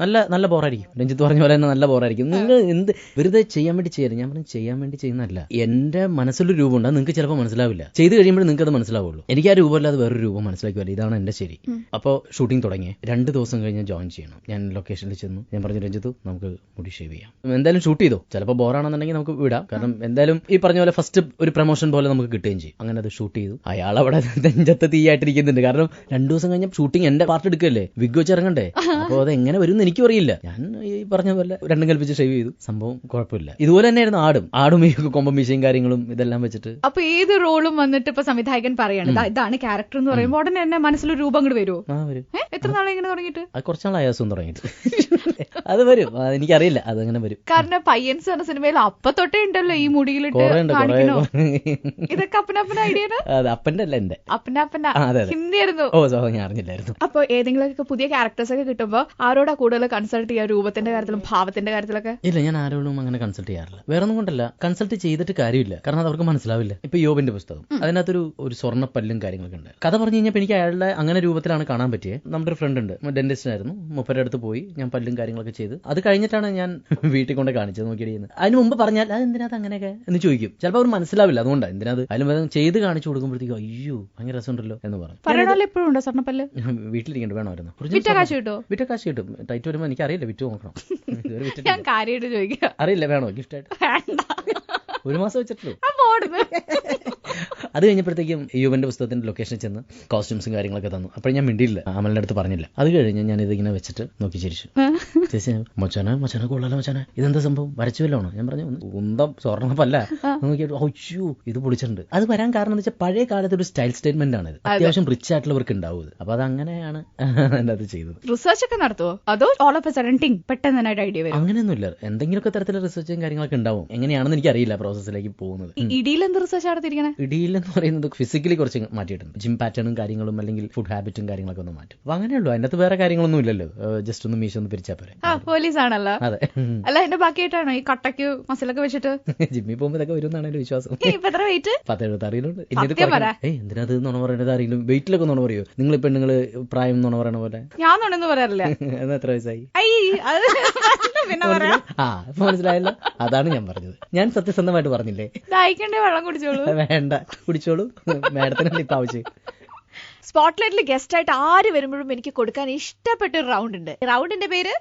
നല്ല നല്ല ബോറായിരിക്കും. രഞ്ജിത്ത് പറഞ്ഞ പോലെ തന്നെ നല്ല ബോറായിരിക്കും. നിങ്ങൾ എന്ത് വെറുതെ ചെയ്യാൻ വേണ്ടി ചെയ്യരുത്. ഞാൻ പറഞ്ഞു ചെയ്യാൻ വേണ്ടി ചെയ്യുന്നതല്ല, എന്റെ മനസ്സിലൊരു രൂപമുണ്ട്, അത് നിങ്ങൾക്ക് ചിലപ്പോൾ മനസ്സിലാവില്ല. ചെയ്ത് കഴിയുമ്പോൾ നിങ്ങൾക്ക് അത് മനസ്സിലാവുള്ളൂ. എനിക്ക് ആ രൂപമല്ലാതെ വേറൊരു രൂപം മനസ്സിലാക്കിയല്ല, ഇതാണ് എന്റെ ശരി. അപ്പോൾ ഷൂട്ടിംഗ് തുടങ്ങി 2 ദിവസം കഴിഞ്ഞ് ജോയിൻ ചെയ്യണം. ഞാൻ ലൊക്കേഷനിൽ ചെന്നു. ഞാൻ പറഞ്ഞു, രഞ്ജിത്ത് നമുക്ക് മുടി ഷേവ് ചെയ്യാം. എന്തായാലും ഷൂട്ട് ചെയ്തോ, ചിലപ്പോൾ ബോറാണെന്നുണ്ടെങ്കിൽ നമുക്ക് വിടാം. കാരണം എന്തായാലും ഈ പറഞ്ഞ പോലെ ഫസ്റ്റ് ഒരു പ്രൊമോഷൻ പോലെ നമുക്ക് കിട്ടുകയും ചെയ്യും. അങ്ങനെ അത് ഷൂട്ട് ചെയ്തു. അയാൾ അവിടെ നെഞ്ചത്ത് തീയായിട്ടിരിക്കുന്നുണ്ട്. കാരണം 2 ദിവസം കഴിഞ്ഞ ഷൂട്ടിംഗ് എന്റെ പാർട്ട് എടുക്കല്ലേ, വിഗ് വെച്ച് ഇറങ്ങണ്ടേ. അപ്പോൾ അത് എങ്ങനെ വരും എന്ന് എനിക്കും അറിയില്ല. ഞാൻ ഈ പറഞ്ഞ പോലെ രണ്ടും കൽപ്പിച്ച് ഷേവ് ചെയ്തു. സംഭവം കുഴപ്പമില്ല. ഇതുപോലെ തന്നെയായിരുന്നു ആടും ഈ കൊമ്പം മീശയും കാര്യങ്ങളും ഇതെല്ലാം വെച്ചിട്ട്. അപ്പൊ ഏത് റോളും വന്നിട്ട് ഇപ്പൊ സംവിധായകൻ പറയാണ് ഇതാണ് ക്യാരക്ടർ എന്ന് പറയുമ്പോൾ ഉടനെ തന്നെ മനസ്സിലൊരു രൂപം കൂടി വരുമോ? എത്ര നാളെ ഇങ്ങനെ തുടങ്ങിയിട്ട്? അത് കുറച്ച് നാളായ ദിവസം തുടങ്ങിയിട്ട്. അത് വരും, എനിക്കറിയില്ല, അതങ്ങനെ വരും. കാരണം പയ്യൻസ് എന്ന സിനിമയിൽ അപ്പ തൊട്ടേ ഉണ്ടല്ലോ ഈ മുടിയിലിട്ട് കാണിക്കണോ. ഇതൊക്കെ അപ്പനപ്പന ഐഡിയ? അപ്പന്റെ അല്ല, എന്റെ അപ്പനപ്പന ഹിന്ദി ആയിരുന്നു. ഞാൻ അറിഞ്ഞില്ലായിരുന്നു. അപ്പൊ ഏതെങ്കിലും പുതിയ ക്യാരക്ടേഴ്സ് ഒക്കെ കിട്ടുമ്പോ ആരോടാ കൂടുതൽ കൺസൾട്ട് ചെയ്യാ, രൂപത്തിന്റെ കാര്യത്തിലും ഭാവത്തിന്റെ കാര്യത്തിലൊക്കെ? ഇല്ല, ഞാൻ ആരോടും അങ്ങനെ കൺസൾട്ട് ചെയ്യാറില്ല. വേറെ ഒന്നും കൊണ്ടല്ല, കൺസൾട്ട് ചെയ്തിട്ട് കാര്യമില്ല. കാരണം അത് അവർക്ക് മനസ്സിലാവില്ല. ഇപ്പൊ യോബിന്റെ പുസ്തകം, അതിനകത്തൊരു സ്വർണ്ണപ്പല്ലും കാര്യങ്ങളൊക്കെ ഉണ്ട്. കഥ പറഞ്ഞു കഴിഞ്ഞാൽ എനിക്ക് അയാളുടെ അങ്ങനെ രൂപത്തിലാണ് കാണാൻ പറ്റിയത്. നമ്മുടെ ഒരു ഫ്രണ്ട് ഉണ്ട്, ഡെന്റിസ്റ്റ് ആയിരുന്നു. മുപ്പരുടെ അടുത്ത് പോയി ഞാൻ പല്ലും കാര്യങ്ങളൊക്കെ ചെയ്ത് അത് കഴിഞ്ഞിട്ടാണ് ഞാൻ വീട്ടിൽ കൊണ്ട് കാണിച്ചത്. നോക്കിയിരിക്കുന്നത് അതിന് മുമ്പ് പറഞ്ഞാൽ അത് എന്തിനാ അങ്ങനെയൊക്കെ എന്ന് ചോദിക്കും. ചിലപ്പോൾ അവർ മനസ്സിലാവില്ല. അതുകൊണ്ടാണ് എന്തിനാ അതിലും ചെയ്ത് കാണിച്ചു കൊടുക്കുമ്പോഴത്തേക്കും അയ്യോ ഭയങ്കര രസമുണ്ടല്ലോ എന്ന് പറഞ്ഞു. വീട്ടിലിരിക്കേണ്ട വേണമായിരുന്നു. വിറ്റ കാശ് കിട്ടും. ടൈറ്റ് വരുമ്പോൾ എനിക്ക് അറിയില്ല, വിറ്റ് നോക്കണം. അറിയില്ല, വേണോ ഗിഫ്റ്റായിട്ട്? 1 മാസം വെച്ചിട്ടുള്ളൂ. അത് കഴിഞ്ഞപ്പോഴത്തേക്കും യുവന്റെ പുസ്തകത്തിന്റെ ലൊക്കേഷനിൽ ചെന്ന് കോസ്റ്റ്യൂംസും കാര്യങ്ങളൊക്കെ തന്നു. അപ്പോൾ ഞാൻ മിണ്ടിയില്ല, അമലിന്റെ അടുത്ത് പറഞ്ഞില്ല. അത് കഴിഞ്ഞ് ഞാൻ ഇതിങ്ങനെ വെച്ചിട്ട് നോക്കി ചിരിച്ചു. ചേച്ചി മച്ചാനെ കൊള്ളാലോ മച്ചാനെ, ഇതെന്താ സംഭവം, വരച്ചു വല്ലോണോ? ഞാൻ പറഞ്ഞു ഉന്തം സ്വർണ്ണപ്പല്ല. നോക്കിയിട്ട് അയ്യോ ഇത് പൊളിച്ചിട്ടുണ്ട്. അത് വരാൻ കാരണം എന്ന് വെച്ചാൽ പഴയ കാലത്ത് ഒരു സ്റ്റൈൽ സ്റ്റേറ്റ്മെന്റ് ആണ്. അത്യാവശ്യം റിച്ച് ആയിട്ടുള്ളവർക്ക് ഉണ്ടാവും. അപ്പൊ അത് അങ്ങനെയാണ് അത് ചെയ്തത്. റിസർച്ച് ഒക്കെ നടത്തുവോ അതോ ഓൾ ഓഫ് എ സഡൻ ടിങ് പെട്ടെന്ന് ഐഡിയ വരും? അങ്ങനെയൊന്നുമില്ല, എന്തെങ്കിലുമൊക്കെ തരത്തിലുള്ള റിസർച്ചും കാര്യങ്ങളൊക്കെ ഉണ്ടാവും. എങ്ങനെയാണെന്ന് എനിക്കറിയില്ല പ്രോസസ്സിലേക്ക് പോകുന്നത്. ഇടിയിൽ എന്ത് റിസർച്ച് നടത്തിയിരിക്കണേ? ഇടിയിൽ എന്ന് പറയുന്നത് ഫിസിക്കലി കുറച്ച് മാറ്റിയിട്ടുണ്ട്. ജിം പാറ്റേണും കാര്യങ്ങളും അല്ലെങ്കിൽ ഫുഡ് ഹാബിറ്റും കാര്യങ്ങളൊക്കെ ഒന്ന് മാറ്റും. അപ്പൊ അങ്ങനെയുള്ളൂ, അതിനകത്ത് വേറെ കാര്യങ്ങളൊന്നും ഇല്ലല്ലോ. ജസ്റ്റ് ഒന്ന് മീശ ഒന്ന് പിരിച്ചാൽ പോരെ. പോലീസ് ആണല്ലോ. അതെ. അല്ല അതിന്റെ ബാക്കിയായിട്ടാണോ ഈ കട്ടയ്ക്ക് മസിലൊക്കെ വെച്ചിട്ട് ജിമ്മിൽ പോകുമ്പോൾ ഇതൊക്കെ വരും എന്നാണ് എന്റെ വിശ്വാസം. 1076 എന്തിനാ നുണ പറയുന്നത്? അറിയില്ല, വെയിറ്റിലൊക്കെ നുണ പറയോ നിങ്ങൾ? പെണ്ണുങ്ങള് പ്രായം നുണ പറയണ പോലെ. ഞാൻ നുണന്ന് പറയാറില്ല. എന്നാ എത്ര വയസ്സായി? മനസ്സിലായല്ലോ, അതാണ് ഞാൻ പറഞ്ഞത്. ഞാൻ സത്യസന്ധമായിട്ട് പറഞ്ഞില്ലേ? വെള്ളം കുടിച്ചോളൂ. വേണ്ട, കുടിച്ചോളൂ. മാഡത്തിനല്ല ഇപ്പൊ ആവശ്യം. സ്പോട്ട്ലൈറ്റിൽ ഗസ്റ്റ് ആയിട്ട് ആര് വരുമ്പോഴും എനിക്ക് കൊടുക്കാൻ ഇഷ്ടപ്പെട്ട ഒരു റൗണ്ട് ഉണ്ട്. റൗണ്ടിന്റെ പേര്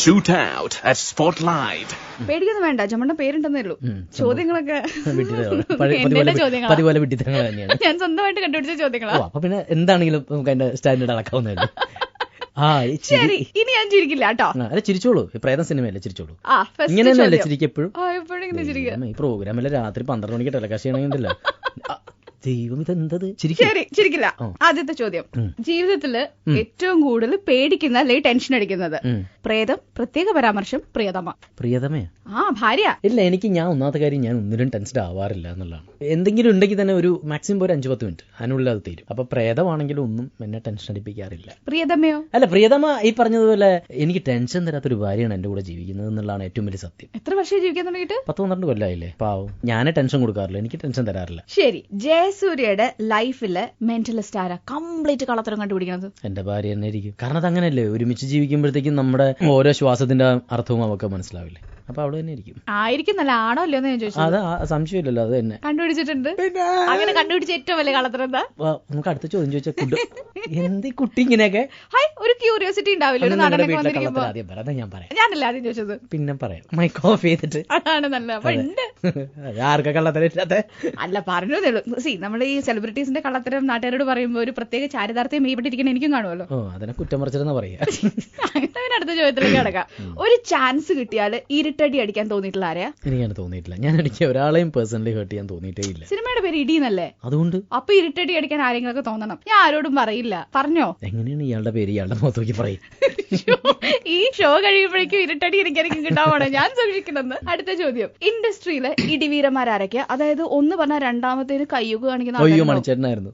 ഷൂട്ട് ഔട്ട് അറ്റ് സ്പോട്ട്ലൈറ്റ്. പേടിക്കൊന്നും വേണ്ട, ജമ്മന്റെ പേരുണ്ടെന്നേ ഉള്ളൂ. ചോദ്യങ്ങളൊക്കെ ഞാൻ സ്വന്തമായിട്ട് കണ്ടുപിടിച്ച ചോദ്യങ്ങളാ. അപ്പൊ പിന്നെ എന്താണെങ്കിലും നമുക്ക് അതിന്റെ സ്റ്റാൻഡേർഡ് അളക്കാവുന്നതല്ലേ. ശരി, ഇനി ഞാൻ ചിരിക്കില്ല കേട്ടോ. അല്ല ചിരിച്ചോളൂ, പ്രേതം സിനിമയല്ലേ, ചിരിച്ചോളൂ. ഇങ്ങനെയല്ലേ ചിരിക്കെപ്പോഴും? ഈ പ്രോഗ്രാമിലെ രാത്രി 12 മണിക്ക് ടെലികാസ്റ്റ് ചെയ്യണമെങ്കിലല്ല. ദൈവം, ഇതെന്തത്? ചിരിക്കില്ല. ആദ്യത്തെ ചോദ്യം, ജീവിതത്തില് ഏറ്റവും കൂടുതൽ പേടിക്കുന്ന അല്ലെങ്കിൽ ടെൻഷൻ അടിക്കുന്നത്? പ്രേതം, പ്രത്യേക പരാമർശം പ്രിയതമയോ? ഭാര്യ. ഇല്ല, ഞാൻ ഒന്നാമത്തെ കാര്യം ഞാൻ ഒന്നിലും ടെൻഷൻ ആവാറില്ല എന്നുള്ളതാണ്. എന്തെങ്കിലും ഉണ്ടെങ്കിൽ തന്നെ ഒരു മാക്സിമം ഒരു 5-10 മിനിറ്റ് അതിനുള്ളിൽ അത് തീരും. അപ്പൊ പ്രേതമാണെങ്കിലും ഒന്നും എന്നെ ടെൻഷൻ അടിപ്പിക്കാറില്ല. പ്രിയതമയോ? അല്ല, പ്രിയതമ ഈ പറഞ്ഞതുപോലെ എനിക്ക് ടെൻഷൻ തരാത്തൊരു ഭാര്യയാണ് എന്റെ കൂടെ ജീവിക്കുന്നത് എന്നുള്ളതാണ് ഏറ്റവും വലിയ സത്യം. എത്ര വർഷം ജീവിക്കാൻ തുടങ്ങിയിട്ട്? 10-12 കൊല്ലമായില്ലേ. പാവം, ഞാനേ ടെൻഷൻ കൊടുക്കാറില്ല, എനിക്ക് ടെൻഷൻ തരാറില്ല. ശരി, ജയസൂര്യയുടെ ലൈഫില് മെന്റലിസ്റ്റ് ആരാ കംപ്ലീറ്റ് കളത്തരം കണ്ടുപിടിക്കുന്നത്? എന്റെ ഭാര്യ തന്നെ ആയിരിക്കും. കാരണം അത് അങ്ങനെയല്ലേ, ഒരുമിച്ച് ജീവിക്കുമ്പോഴത്തേക്കും നമ്മുടെ ഓരോ ശ്വാസത്തിന്റെ അർത്ഥവും അവർക്ക് മനസ്സിലാവില്ലേ. അപ്പൊ അവിടെ തന്നെ ആയിരിക്കും. നല്ല ആണോ അല്ലോ എന്ന് ഞാൻ ചോദിച്ചു. അത് സംശയമില്ലല്ലോ, അത് തന്നെ കണ്ടുപിടിച്ചിട്ടുണ്ട്. അങ്ങനെ കണ്ടുപിടിച്ച ഏറ്റവും വലിയ കളത്തരം എന്താ? നമുക്ക് അടുത്ത ചോദ്യം ചോദിച്ചാൽ എന്ത് കുട്ടി ഇങ്ങനെയൊക്കെ ഒരു ക്യൂരിയോസിറ്റി ഉണ്ടാവില്ല ഒരു നടനൊക്കെ വന്നിരിക്കുമ്പോ. ഞാൻ പറയാം. ഞാനല്ല ആദ്യം ചോദിച്ചത്. പിന്നെ പറയാം, മൈക്ക് ഓഫ് ചെയ്തിട്ട്. അതാണ് നല്ല ആർക്കാ കള്ളത്തരം ഇല്ലാത്ത? അല്ല, പറഞ്ഞതേ ഉള്ളൂ. നമ്മൾ ഈ സെലിബ്രിറ്റീസിന്റെ കള്ളത്തരം നാട്ടുകാരോട് പറയുമ്പോൾ ഒരു പ്രത്യേക ചാരിതാർത്ഥ്യം മെയ്പ്പെട്ടിരിക്കണം എനിക്കും കാണുമല്ലോ. അതിനെ കുറ്റം മറിച്ചതെന്നാ പറയാ. അങ്ങനെ അടുത്ത ചോദ്യത്തിലേക്ക് കിടക്കാം. ഒരു ചാൻസ് കിട്ടിയാൽ ഇരുട്ടടി അടിക്കാൻ തോന്നിയിട്ടുള്ള ആരെയാ? എനിക്കങ്ങനെ തോന്നിയിട്ടില്ല. ഞാൻ അടിക്കാൻ ഒരാളെയും പേഴ്സണലി ഹേർട്ട് ചെയ്യാൻ തോന്നിയിട്ടേ ഇല്ല. സിനിമയുടെ പേര് ഇടിയെന്നല്ലേ? അതുകൊണ്ട് അപ്പൊ ഇരുട്ടടി അടിക്കാൻ ആരെങ്കിലും ഒക്കെ തോന്നണം. ഞാൻ ആരോടും പറയില്ല. പറഞ്ഞോ? എങ്ങനെയാണ് ഇയാളുടെ പേര് ഇയാളുടെ മുഖത്തോക്കി പറയും? ഈ ഷോ കഴിയുമ്പോഴേക്കും ഇരുട്ടടി എനിക്കായിരിക്കും കിട്ടാവാണ് ഞാൻ സൂക്ഷിക്കുന്നത്. അടുത്ത ചോദ്യം, ഇൻഡസ്ട്രിയിലെ ഇടിവീരന്മാരൊക്കെ, അതായത് ഒന്ന് പറഞ്ഞാൽ രണ്ടാമത്തേന് കയ്യൊക്കെ കാണിക്കുന്ന? അയ്യോ, മണിച്ചേട്ടനായിരുന്നു.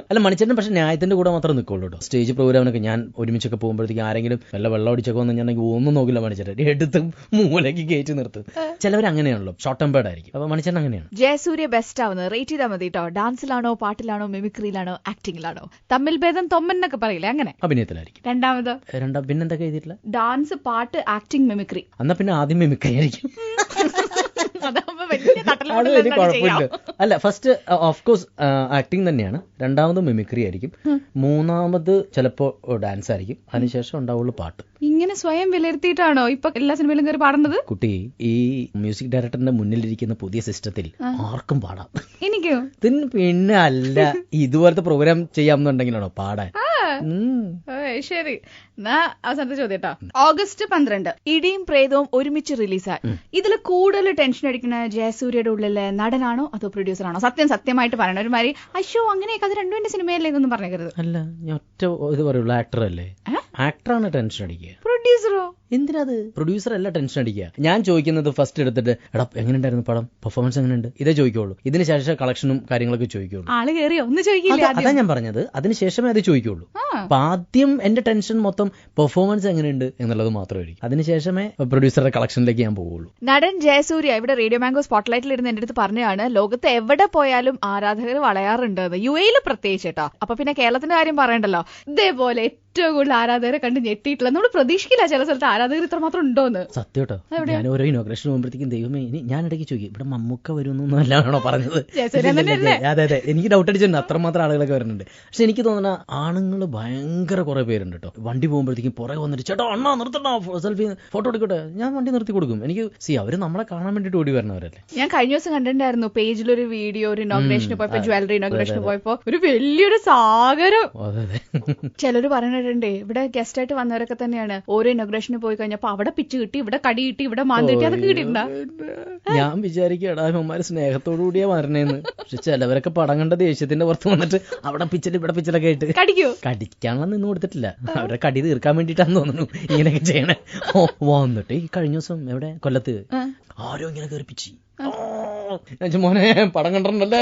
അല്ല, മണിച്ചേട്ടൻ പക്ഷെ ന്യായത്തിന്റെ കൂടെ മാത്രം നിൽക്കുള്ളൂ കേട്ടോ. സ്റ്റേജ് പ്രോഗ്രാമിനൊക്കെ ഞാൻ ഒരുമിച്ചൊക്കെ പോകുമ്പോഴത്തേക്ക് ആരെങ്കിലും വല്ല വെള്ളം അടിച്ചൊക്കെ വന്നിട്ടുണ്ടെങ്കിൽ ഒന്നും നോക്കില്ല മണിച്ചേട്ടൻ, എടുത്തും മൂലയ്ക്ക് കയറ്റി നിർത്തും. ചിലവർ അങ്ങനെയാണല്ലോ, ഷോർട്ട് ടെമ്പേർഡ് ആയിരിക്കും. അപ്പൊ മണിച്ചേട്ടൻ അങ്ങനെയാണ്. ജയസൂര്യ ബെസ്റ്റ് ആവുന്നത് റേറ്റ് ചെയ്താൽ മതി കേട്ടോ. ഡാൻസിലാണോ, പാട്ടിലാണോ, മിമിക്രിയിലാണോ, ആക്ടിംഗിലാണോ? തമ്മിൽ ഭേദം തൊമ്മനൊക്കെ പറയില്ലേ, അങ്ങനെ? അഭിനയത്തിലായിരിക്കും. രണ്ടാമത് പിന്നെന്തൊക്കെ ചെയ്തിട്ടില്ല? ഡാൻസ്, പാട്ട്, ആക്ടിംഗ്, മിമിക്രി. എന്നാ പിന്നെ ആദ്യം മിമിക്രി ആയിരിക്കും. അതാകുമ്പോ വലിയ അത് വലിയ കുഴപ്പമില്ല. അല്ല, ഫസ്റ്റ് ഓഫ് കോഴ്സ് ആക്ടിങ് തന്നെയാണ്, രണ്ടാമത് മിമിക്രി ആയിരിക്കും, മൂന്നാമത് ചിലപ്പോ ഡാൻസ് ആയിരിക്കും, അതിനുശേഷം ഉണ്ടാവുള്ളൂ പാട്ട്. ഇങ്ങനെ സ്വയം വിലയിരുത്തിയിട്ടാണോ ഇപ്പൊ എല്ലാ സിനിമയിലും കയറി പാടുന്നത്? കുട്ടി, ഈ മ്യൂസിക് ഡയറക്ടറിന്റെ മുന്നിലിരിക്കുന്ന പുതിയ സിസ്റ്റത്തിൽ ആർക്കും പാടാം. എനിക്കോ? പിന്നെ അല്ല, ഇതുപോലത്തെ പ്രോഗ്രാം ചെയ്യാമെന്നുണ്ടെങ്കിലാണോ പാടാൻ? ശരി, എന്നാ അവസാനത്തെ ചോദ്യം കേട്ടോ. August 12 ഇടിയും പ്രേതവും ഒരുമിച്ച് റിലീസായി. ഇതിൽ കൂടുതൽ ടെൻഷൻ അടിക്കുന്ന ജയസൂര്യയുടെ ഉള്ളിലെ നടനാണോ അതോ പ്രൊഡ്യൂസറാണോ? സത്യമായിട്ട് പറയണം. ഒരുമാതിരി അശോ അങ്ങനെയൊക്കെ അത് രണ്ടുപേരുടെ സിനിമയല്ലേ എന്നൊന്നും പറഞ്ഞേക്കരുത്. അല്ല, ഞാൻ ഒറ്റ ഇത് പറയുള്ളൂ, ആക്ടർ അല്ലേ? ആക്ടറാണ് ടെൻഷൻ അടിക്കുക. പ്രൊഡ്യൂസറോ? എന്തിനത്? പ്രൊഡ്യൂസർ അല്ല ടെൻഷൻ അടിക്കുക. ഞാൻ ചോദിക്കുന്നത് ഫസ്റ്റ് എടുത്തിട്ട് എടാ എങ്ങനെയുണ്ടായിരുന്നു പടം, പെർഫോമൻസ് എങ്ങനെയുണ്ട്, ഇതേ ചോദിക്കുള്ളൂ. ഇതിന് ശേഷം കളക്ഷനും കാര്യങ്ങളൊക്കെ ചോദിക്കുള്ളൂ. ആള് കയറിയോ ഒന്ന് ചോദിക്കില്ല. അതാ ഞാൻ പറഞ്ഞത്, അതിനുശേഷമേ അത് ചോദിക്കുള്ളൂ. അപ്പൊ ആദ്യം എന്റെ ടെൻഷൻ മൊത്തം പെർഫോമൻസ് എങ്ങനെയുണ്ട് എന്നുള്ളത് മാത്രമായിരിക്കും. അതിനുശേഷമേ പ്രൊഡ്യൂസറുടെ കളക്ഷനിലേക്ക് ഞാൻ പോവുള്ളൂ. നടൻ ജയസൂര്യ ഇവിടെ റേഡിയോ മാംഗോ സ്പോട്ട്ലൈറ്റിൽ ഇരുന്ന് എന്റെ അടുത്ത് പറഞ്ഞാണ് ലോകത്ത് എവിടെ പോയാലും ആരാധകർ വളയാറുണ്ട്, UAE പ്രത്യേകിച്ച് കേട്ടോ. അപ്പൊ പിന്നെ കേരളത്തിന്റെ കാര്യം പറയണ്ടല്ലോ. ഇതേപോലെ ഏറ്റവും കൂടുതൽ ആരാധകരെ കണ്ട് ഞെട്ടിയിട്ടില്ല. നമ്മൾ പ്രതീക്ഷിക്കില്ല ചില സ്ഥലത്ത് ആരാധകർ ഇത്ര മാത്രം ഉണ്ടോന്ന്. സത്യം കേട്ടോ. ഞാൻ ഓരോ ഇനോഗ്രേഷൻ പോകുമ്പോഴത്തേക്കും ദൈവമേ, ഇനി ഞാൻ ഇടയ്ക്ക് ചോദിക്കും ഇവിടെ മമ്മൂക്ക വരുന്നൊന്നും അല്ലാണോ പറഞ്ഞത്? അതെ അതെ, എനിക്ക് ഡൗട്ട് അടിച്ചിട്ടുണ്ട്, അത്രമാത്രം ആളുകളൊക്കെ വരുന്നുണ്ട്. പക്ഷെ എനിക്ക് തോന്നുന്ന ആണുങ്ങൾ ഭയങ്കര കുറെ പേരുണ്ട് കേട്ടോ. വണ്ടി പോകുമ്പോഴത്തേക്കും പുറകെ വന്നിട്ട് ചേട്ടാ അണ്ണാ നിർത്തണോ, സെൽഫി ഫോട്ടോ എടുക്കട്ടെ, ഞാൻ വണ്ടി നിർത്തി കൊടുക്കും. എനിക്ക് അവര് നമ്മളെ കാണാൻ വേണ്ടിട്ട് ഓടി വരണവരല്ലേ. ഞാൻ കഴിഞ്ഞ ദിവസം കണ്ടിട്ടുണ്ടായിരുന്നു പേജിലൊരു വീഡിയോ, ഒരു ഇനോഗ്രേഷന് പോയപ്പോ, ജ്വല്ലറി ഇനോഗ്രേഷന് പോയപ്പോ ഒരു വലിയൊരു സാഗരം. ചിലര് പറഞ്ഞിട്ടുണ്ടേ ഇവിടെ ഗസ്റ്റ് ആയിട്ട് വന്നവരൊക്കെ തന്നെയാണ് ഓരോ ഇനോഗ്രേഷന് പോയി കഴിഞ്ഞപ്പോ അവിടെ പിച്ച് കിട്ടി, ഇവിടെ കടി കിട്ടി, ഇവിടെ മാന്തി കിട്ടി, അതൊക്കെ കിട്ടിയിട്ടുണ്ടാ? ഞാൻ വിചാരിക്കടാ ഇവന്മാര് സ്നേഹത്തോടു കൂടിയാ വരണേന്ന്. പക്ഷെ ചിലവരൊക്കെ പടം കണ്ട ദേഷ്യത്തിന്റെ പുറത്ത് വന്നിട്ട് അവിടെ പിച്ചിൽ ഇവിടെ പിച്ചിലൊക്കെ ആയിട്ട് കടിക്കാനുള്ള നിന്ന് കൊടുത്തിട്ടില്ല, അവരുടെ കടി തീർക്കാൻ വേണ്ടിട്ടാന്ന് തോന്നുന്നു ഇങ്ങനെയൊക്കെ ചെയ്യണേ. വന്നിട്ട് ഈ കഴിഞ്ഞ ദിവസം എവിടെ കൊല്ലത്ത് ആരോ ഇങ്ങനെ കയറിപ്പിച്ച് മോനെ പടം കണ്ടിട്ടുണ്ടല്ലേ,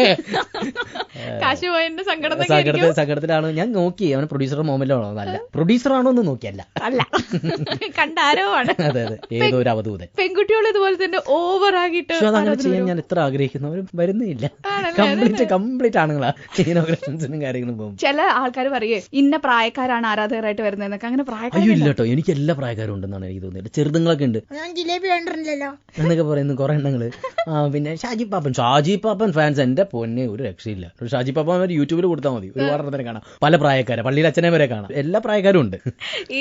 സങ്കടത്തിലാണ്. ഞാൻ നോക്കി അവന് പ്രൊഡ്യൂസറുടെ മൊമെന്റാണോ, നല്ല പ്രൊഡ്യൂസറാണോ എന്ന് നോക്കിയല്ല, കണ്ടാരോ ആണ്. അതെ അതെ, ഏതോ ഒരു അവധൂതൻ. പെൺകുട്ടികൾ ഇതുപോലെ തന്നെ ഓവർ ആകിട്ട് അതങ്ങനെ ചെയ്യാൻ ഞാൻ എത്ര ആഗ്രഹിക്കുന്നവരും വരുന്നില്ല. കംപ്ലീറ്റ് ആണുങ്ങളാ ഇനോഗ്രേഷൻസിനും കാര്യങ്ങളും പോകും. ചില ആൾക്കാർ പറയേ ഇന്ന പ്രായക്കാരാണ് ആരാധകരായിട്ട് വരുന്നതെന്നൊക്കെ. അങ്ങനെ പ്രായക്കാർ ഇല്ല കേട്ടോ, എനിക്ക് എല്ലാ പ്രായക്കാരും ഉണ്ടെന്നാണ് എനിക്ക് തോന്നിയത്. ചെറുതുങ്ങളൊക്കെ ഉണ്ട്, ഞാൻ ജിലേബി കണ്ടിട്ടില്ലല്ലോ എന്നൊക്കെ പറയുന്നു കുറെ എണ്ണങ്ങള്. പിന്നെ ഷാജി പാപ്പൻ ഫാൻസ് എന്റെ പൊന്നെ ഒരു രക്ഷയില്ല. ഷാജി പാപ്പൻ അവർ യൂട്യൂബിൽ കൊടുത്താൽ മതി, ഒരുപാട് എണ്ണത്തിനെ കാണാം. പല പ്രായക്കാരെ, പള്ളിയിൽ അച്ഛനെ വരെ കാണാം, എല്ലാ പ്രായക്കാരും ഉണ്ട്.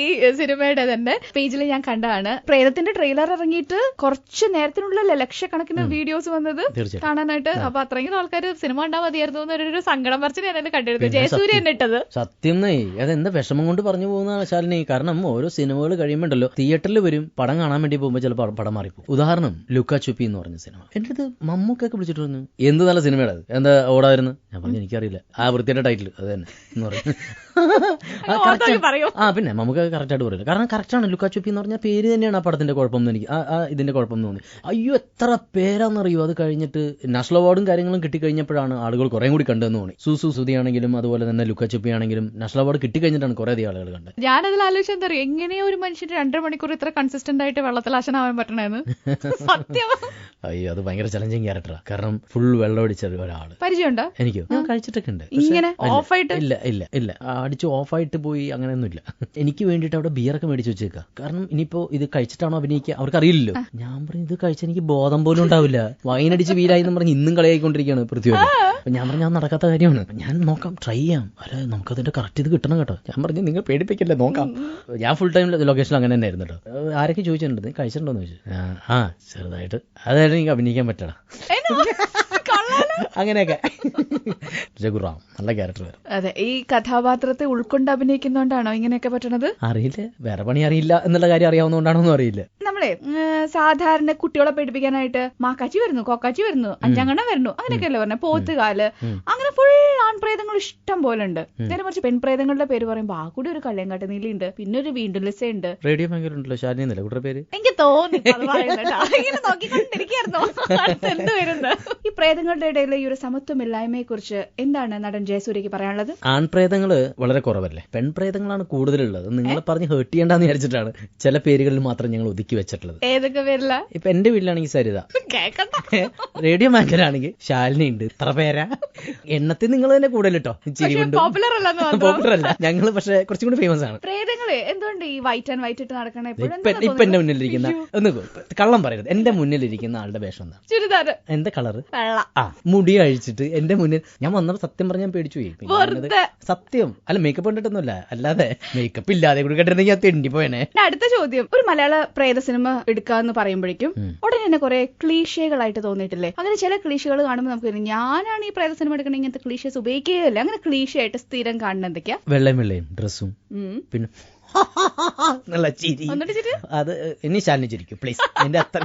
ഈ സിനിമയുടെ തന്നെ പേജിൽ ഞാൻ കണ്ടതാണ്, പ്രേതത്തിന്റെ ട്രെയിലർ ഇറങ്ങിയിട്ട് കുറച്ച് നേരത്തിനുള്ള ലക്ഷക്കണക്കിന് വീഡിയോസ് വന്നത് കാണാനായിട്ട്. അപ്പൊ അത്രയും ആൾക്കാർ സിനിമ കണ്ടാൽ മതിയായിരുന്നു എന്നൊരു സങ്കടം പറിച്ച് ഞാൻ കണ്ടിരുന്നു. ജയസൂര്യ ഇട്ടത് സത്യം അതെന്താ വിഷമം കൊണ്ട് പറഞ്ഞു പോകുന്നതാണ് ശാലിനി. കാരണം ഓരോ സിനിമകൾ കഴിയുമ്പോണ്ടല്ലോ തിയേറ്ററിൽ വരും, പടം കാണാൻ വേണ്ടി പോകുമ്പോൾ ചിലപ്പോൾ പടം മാറിപ്പോകും. ഉദാഹരണം ലുക്ക ചുപ്പി എന്ന് പറഞ്ഞ സിനിമ. എന്റെ അടുത്ത് മമ്മൂക്കൊക്കെ വിളിച്ചിട്ട് പറഞ്ഞു എന്ത് നല്ല സിനിമയുടെ അത്, എന്താ ഓടായിരുന്നു? ഞാൻ പറഞ്ഞു എനിക്കറിയില്ല, ആ വൃത്തിയുടെ ടൈറ്റിൽ അത് തന്നെ എന്ന് പറഞ്ഞു. പിന്നെ നമുക്ക് കറക്റ്റായിട്ട് പറയില്ല, കാരണം കറക്റ്റാണ്. ലുക്ക ചുപ്പി എന്ന് പറഞ്ഞ പേര് തന്നെയാണ് ആ പടത്തിന്റെ കുഴപ്പം. എനിക്ക് ഇതിന്റെ കുഴപ്പം തോന്നി. അയ്യോ എത്ര പേരാന്നറിയോ. അത് കഴിഞ്ഞിട്ട് നാഷണൽ അവാർഡും കാര്യങ്ങളും കിട്ടിക്കഴിഞ്ഞപ്പോഴാണ് ആളുകൾ കുറെ കൂടി കണ്ടെന്ന് തോന്നി. സുധി ആണെങ്കിലും അതുപോലെ തന്നെ ലുക്ക ചുപ്പി ആണെങ്കിലും നാഷണൽ അവാർഡ് കിട്ടിക്കഴിഞ്ഞിട്ടാണ് കുറെ അധികം ആളുകൾ കണ്ടത്. ഞാനതിൽ ആലോചിച്ചാൽ എന്താ അറിയോ, എങ്ങനെയോ ഒരു മനുഷ്യന് 2 മണിക്കൂർ ഇത്ര കൺസിസ്റ്റന്റ് ആയിട്ട് വെള്ളത്തിലാശനാവാൻ പറ്റണേന്ന്. സത്യം. അയ്യോ അത് ഭയങ്കര ചലഞ്ചിങ് ക്യാരക്ടറാ. കാരണം ഫുൾ വെള്ളം അടിച്ച ഒരാള്. പരിചയമുണ്ടോ? എനിക്കോ? ഞാൻ കഴിച്ചിട്ടൊക്കെ ഉണ്ട്. ഇങ്ങനെ ഓഫായിട്ട്? ഇല്ല അടിച്ച് ഓഫായിട്ട് പോയി അങ്ങനെയൊന്നും ഇല്ല. എനിക്ക് വേണ്ടിയിട്ട് അവിടെ ബിയറൊക്കെ മേടിച്ച് വെച്ചേക്കാം. കാരണം ഇനിയിപ്പോ ഇത് കഴിച്ചിട്ടാണോ അഭിനയിക്കുക അവർക്ക് അറിയില്ലല്ലോ. ഞാൻ പറഞ്ഞു ഇത് കഴിച്ച എനിക്ക് ബോധം പോലും ഉണ്ടാവില്ല, വൈനടിച്ച് വീലായി എന്ന് പറഞ്ഞ് ഇന്നും കളിയായിക്കൊണ്ടിരിക്കുകയാണ് പൃഥ്വിയോട്. ഞാൻ പറഞ്ഞു ഞാൻ നടക്കാത്ത കാര്യമാണ്, ഞാൻ നോക്കാം, ട്രൈ ചെയ്യാം. അല്ല നമുക്കതിന്റെ കറക്റ്റ് ഇത് കിട്ടണം കേട്ടോ. ഞാൻ പറഞ്ഞു നിങ്ങൾ പേടിപ്പിക്കല്ലേ, നോക്കാം. ഞാൻ ഫുൾ ടൈം ലൊക്കേഷൻ അങ്ങനെ തന്നെ ആയിരുന്നു കേട്ടോ. ആരൊക്കെ ചോദിച്ചിട്ടുണ്ട് നീ കഴിച്ചിട്ടുണ്ടോന്ന് ചോദിച്ചു. ചെറുതായിട്ട് അതായത് എനിക്ക് അഭിനയിക്കാൻ പറ്റണം അങ്ങനെയൊക്കെ. രഘുറാം നല്ല ക്യാരക്ടർ വരും. അതെ, ഈ കഥാപാത്രത്തെ ഉൾക്കൊണ്ട് അഭിനയിക്കുന്നോണ്ടാണോ ഇങ്ങനെയൊക്കെ പറ്റണത്? അറിയില്ല, വേറെ പണി അറിയില്ല എന്നുള്ള കാര്യം അറിയാവുന്നതുകൊണ്ടാണോന്നും അറിയില്ല. നമ്മളെ സാധാരണ കുട്ടികളെ പേടിപ്പിക്കാനായിട്ട് മാക്കാച്ചി വരുന്നു, കോക്കാച്ചി വരുന്നു, അഞ്ചാങ്കണ്ണം വരുന്നു, അങ്ങനെയൊക്കെയല്ലേ പറഞ്ഞ, പോത്തുകാല്, അങ്ങനെ ഫുൾ ആൺപ്രേതങ്ങൾ ഇഷ്ടം പോലെ ഉണ്ട്. നേരെ മറിച്ച് പെൺപ്രേതങ്ങളുടെ പേര് പറയുമ്പോ ആ കൂടി ഒരു കള്ളിയങ്കാട്ട് നീലി ഉണ്ട്, പിന്നെ ഒരു വീണ്ടും ലിസ ഉണ്ട്. റേഡിയോ ഭയങ്കര ഉണ്ടല്ലോ ശാലിനി എന്നല്ലേ കുട്ടിയുടെ പേര്? എനിക്ക് തോന്നി ഇങ്ങനെ നോക്കിക്കൊണ്ടിരിക്കുന്നു എന്ത് വരുന്നത്. ഈ പ്രേതങ്ങളുടെ ഇടയിൽ പ്രേതത്തിനിടയിലെ ഈ ഒരു സമത്വമില്ലായ്മയെ കുറിച്ച് എന്താണ് നടൻ ജയസൂര്യക്ക് പറയാനുള്ളത്? ആൺപ്രേതങ്ങള് വളരെ കുറവല്ലേ, പെൺപ്രേതങ്ങളാണ് കൂടുതലുള്ളത്. നിങ്ങളെ പറഞ്ഞ് ഹേർട്ട് ചെയ്യണ്ടെന്ന് വിചാരിച്ചിട്ടാണ് ചില പേരുകളിൽ മാത്രം ഞങ്ങൾ ഒതുക്കി വെച്ചിട്ടുള്ളത്. ഏതൊക്കെ പേരില്ല? ഇപ്പൊ എന്റെ വീട്ടിലാണെങ്കിൽ സരിത, റേഡിയോ മാങ്കരാണെങ്കിൽ ശാലിനി ഉണ്ട്. ഇത്ര പേരാ എണ്ണത്തിൽ നിങ്ങൾ തന്നെ കൂടുതൽ കേട്ടോ. ചിരി കൊണ്ട് പോപ്പുലർ അല്ല ഞങ്ങള്, പക്ഷെ കുറച്ചും കൂടി ഫേമസ് ആണ്. പ്രേതങ്ങള് എന്തുകൊണ്ട് ഈ വൈറ്റ് ആൻഡ് വൈറ്റ് ഇട്ട് നടക്കണ? ഇപ്പൊ എന്റെ മുന്നിലിരിക്കുന്ന ഒന്ന് കള്ളം പറയരുത്, എന്റെ മുന്നിലിരിക്കുന്ന ആളുടെ വേഷം എന്താ? ചുരിദാർ. എന്താ കളറ്? മുടി അഴിച്ചിട്ട് എന്റെ മുന്നിൽ ഞാൻ വന്നപ്പോ സത്യം പറഞ്ഞാൽ ഞാൻ പേടിച്ചു പോയി. സത്യം അല്ല, മേക്കപ്പ് കണ്ടിട്ടൊന്നുമല്ല, അല്ലാതെ മേക്കപ്പ് ഇല്ലാതെ കൂടി കണ്ടിരുന്നെങ്കിൽ ഞാൻ തെണ്ടിപ്പോയനെ. അടുത്ത ചോദ്യം, ഒരു മലയാള പ്രേത സിനിമ എടുക്കാന്ന് പറയുമ്പോഴേക്കും ഉടനെ തന്നെ കുറെ ക്ലീഷകളായിട്ട് തോന്നിയിട്ടില്ലേ? അങ്ങനെ ചില ക്ലീഷകൾ കാണുമ്പോൾ നമുക്ക് ഞാനാണ് ഈ പ്രേത സിനിമ എടുക്കണ ഇങ്ങനത്തെ ക്ലീഷേസ് ഉപയോഗിക്കുകയല്ല. അങ്ങനെ ക്ലീഷയായിട്ട് സ്ഥിരം കാണുന്ന എന്തൊക്കെയാ? വെള്ളയും ഡ്രസ്സും പിന്നെ നല്ല ചിരി. അത് ഇനി ശാലിനി ചിരിക്കും പ്ലീസ്. എന്റെ അത്ര